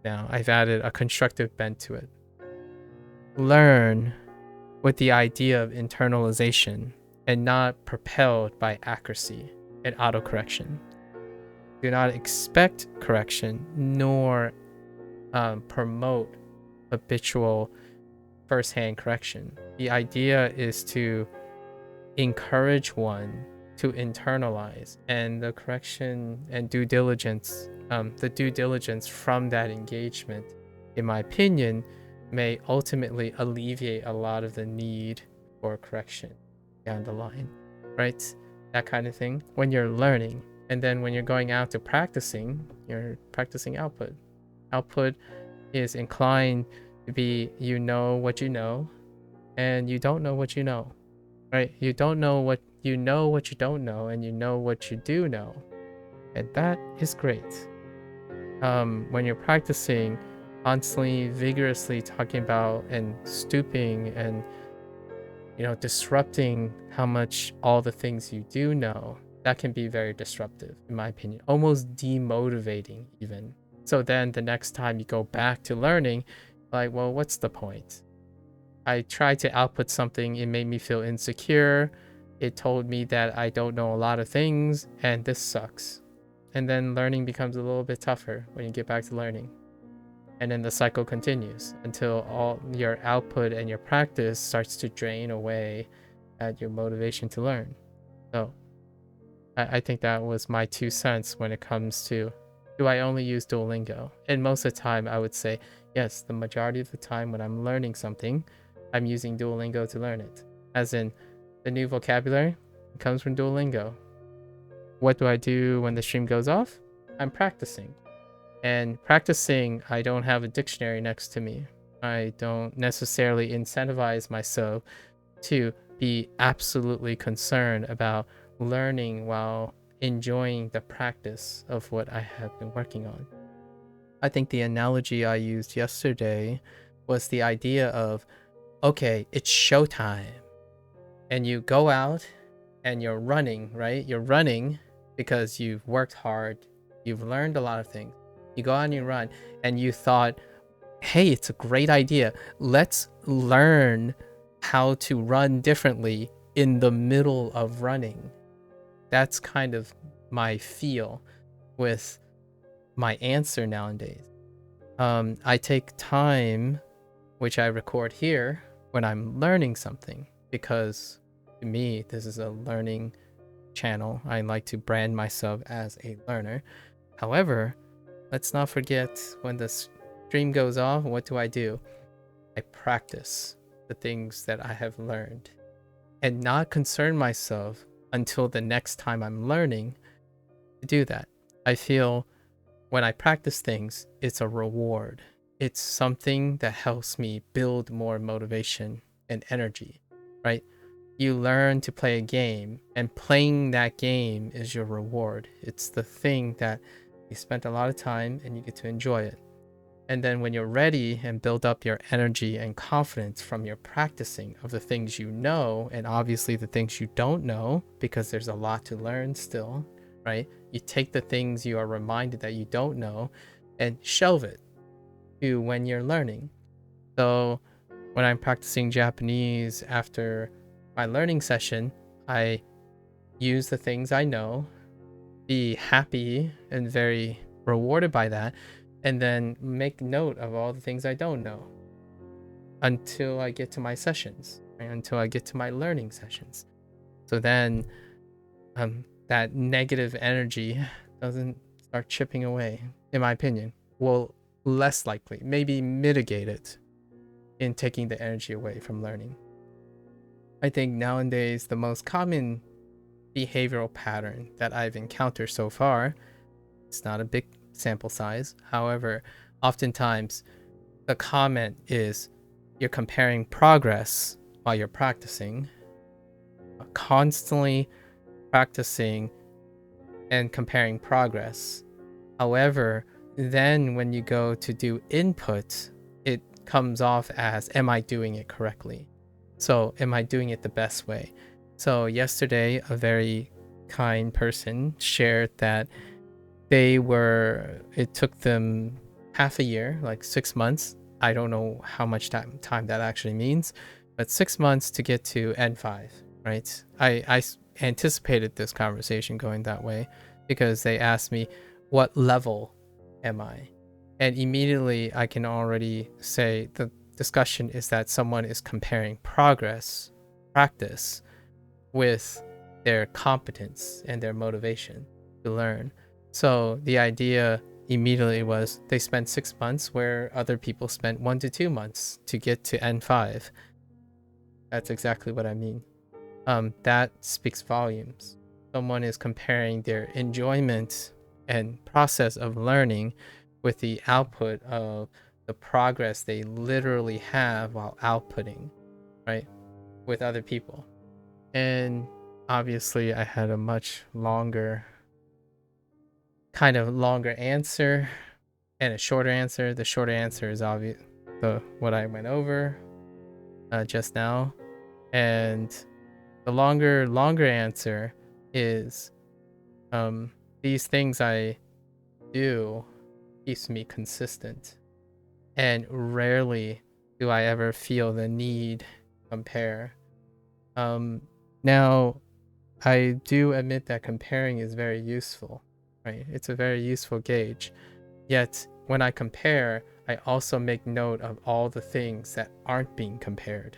Now, I've added a constructive bent to it. Learn with the idea of internalization and not propelled by accuracy and autocorrection. Do not expect correction nor promote habitual first-hand correction. The idea is to encourage one to internalize, and the correction and due diligence, the due diligence from that engagement, in my opinion, may ultimately alleviate a lot of the need for correction down the line, right? That kind of thing when you're learning. And then when you're going out to practicing, you're practicing output. Output is inclined to be, you know what you know, and you don't know what you know, right? You don't know what you know, what you don't know, and you know what you do know. And that is great. When you're practicing, constantly, vigorously talking about and stooping and, disrupting how much all the things you do know, that can be very disruptive, in my opinion, almost demotivating even. So then the next time you go back to learning, like, well, what's the point? I tried to output something, it made me feel insecure. It told me that I don't know a lot of things, and this sucks. And then learning becomes a little bit tougher when you get back to learning. And then the cycle continues until all your output and your practice starts to drain away at your motivation to learn. So I think that was my 2 cents when it comes to, do I only use Duolingo? And most of the time I would say, yes, the majority of the time when I'm learning something, I'm using Duolingo to learn it. As in, the new vocabulary comes from Duolingo. What do I do when the stream goes off? I'm practicing. And practicing, I don't have a dictionary next to me. I don't necessarily incentivize myself to be absolutely concerned about learning while enjoying the practice of what I have been working on. I think the analogy I used yesterday was the idea of, okay, it's showtime. And you go out and you're running, right? You're running because you've worked hard. You've learned a lot of things. You go out and you run and you thought, hey, it's a great idea. Let's learn how to run differently in the middle of running. That's kind of my feel with my answer nowadays. I take time, which I record here, when I'm learning something, because to me, this is a learning channel. I like to brand myself as a learner. However, let's not forget, when the stream goes off, what do? I practice the things that I have learned and not concern myself until the next time I'm learning to do that. I feel when I practice things, it's a reward. It's something that helps me build more motivation and energy, right? You learn to play a game, and playing that game is your reward. It's the thing that you spent a lot of time and you get to enjoy it. And then when you're ready and build up your energy and confidence from your practicing of the things you know, and obviously the things you don't know, because there's a lot to learn still, right? You take the things you are reminded that you don't know and shelve it to when you're learning. So when I'm practicing Japanese after my learning session, I use the things I know, be happy and very rewarded by that, and then make note of all the things I don't know until I get to my sessions, right? Until I get to my learning sessions. So then that negative energy doesn't start chipping away, in my opinion. Well, less likely, maybe mitigate it in taking the energy away from learning. I think nowadays the most common behavioral pattern that I've encountered so far, it's not a big sample size. However, oftentimes the comment is you're comparing progress while you're practicing, constantly practicing and comparing progress. However, then when you go to do input, it comes off as, am I doing it correctly? So am I doing it the best way? So yesterday, a very kind person shared that it took them half a year, like 6 months. I don't know how much time that actually means, but 6 months to get to N5, right? I anticipated this conversation going that way because they asked me, what level am I? And immediately I can already say the discussion is that someone is comparing practice, with their competence and their motivation to learn. So the idea immediately was they spent 6 months where other people spent 1 to 2 months to get to N5. That's exactly what I mean. That speaks volumes. Someone is comparing their enjoyment and process of learning with the output of the progress they literally have while outputting, right, with other people. And obviously I had a much longer answer and a shorter answer. The shorter answer is obvious, what I went over just now, and the longer answer is these things I do keeps me consistent, and rarely do I ever feel the need to compare. Now I do admit that comparing is very useful, right? It's a very useful gauge. Yet when I compare, I also make note of all the things that aren't being compared,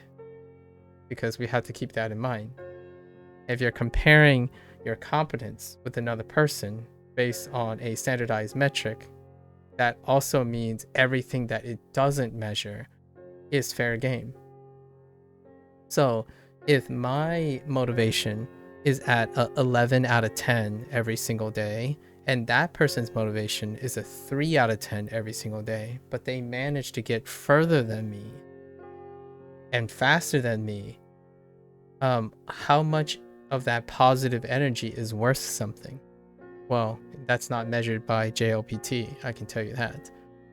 because we have to keep that in mind. If you're comparing your competence with another person based on a standardized metric, that also means everything that it doesn't measure is fair game. So if my motivation is at a 11 out of 10 every single day, and that person's motivation is a 3 out of 10 every single day, but they manage to get further than me and faster than me, how much of that positive energy is worth something? Well, that's not measured by JLPT, I can tell you that.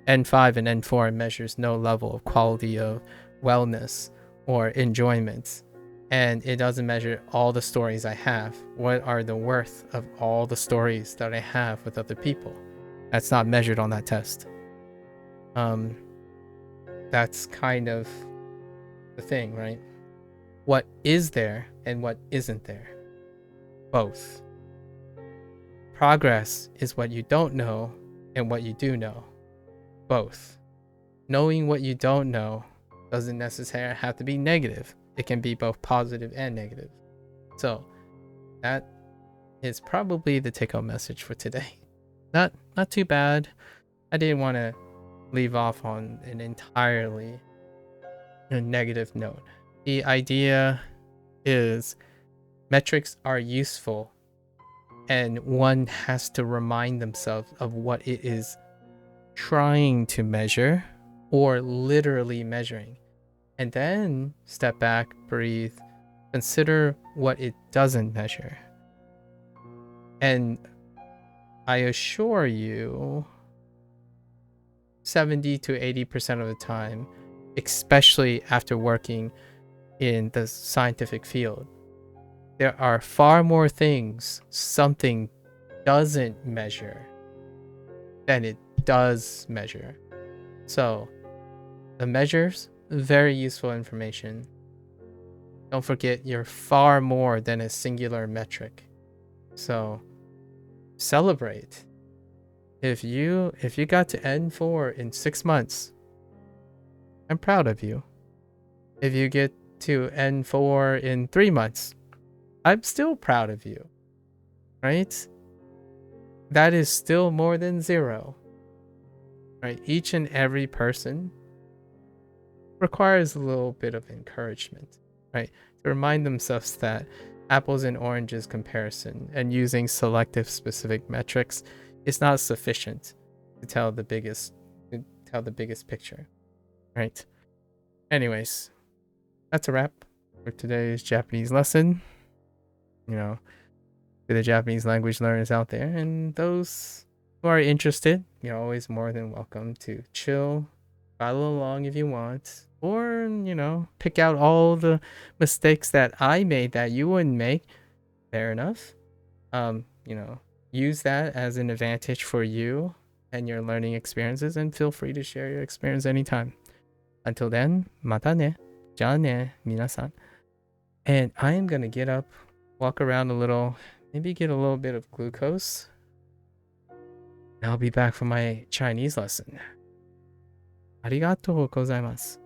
N5 and N4 measures no level of quality of wellness or enjoyment, and it doesn't measure all the stories I have. What are the worth of all the stories that I have with other people? That's not measured on that test. That's kind of the thing, right? What is there and what isn't there? Both. Progress is what you don't know and what you do know. Both. Knowing what you don't know doesn't necessarily have to be negative. It can be both positive and negative. So that is probably the take-home message for today. Not too bad. I didn't want to leave off on an entirely negative note. The idea is metrics are useful, and one has to remind themselves of what it is trying to measure or literally measuring. And then step back, breathe, consider what it doesn't measure. And I assure you, 70 to 80% of the time, especially after working in the scientific field, there are far more things something doesn't measure than it does measure. So the measures, very useful information. Don't forget, you're far more than a singular metric. So celebrate. If you got to N4 in 6 months, I'm proud of you. If you get to N4 in 3 months, I'm still proud of you, right? That is still more than 0, right? Each and every person requires a little bit of encouragement, right? To remind themselves that apples and oranges comparison and using selective specific metrics is not sufficient. to tell the biggest picture, right? Anyways, that's a wrap for today's Japanese lesson. You know, to the Japanese language learners out there, and those who are interested, you're always more than welcome to chill, follow along if you want, or, you know, pick out all the mistakes that I made that you wouldn't make. Fair enough. You know, use that as an advantage for you and your learning experiences, and feel free to share your experience anytime. Until then, mata ne. Ja ne, minasan. And I am gonna get up, walk around a little, maybe get a little bit of glucose. And I'll be back for my Chinese lesson. Arigatou gozaimasu.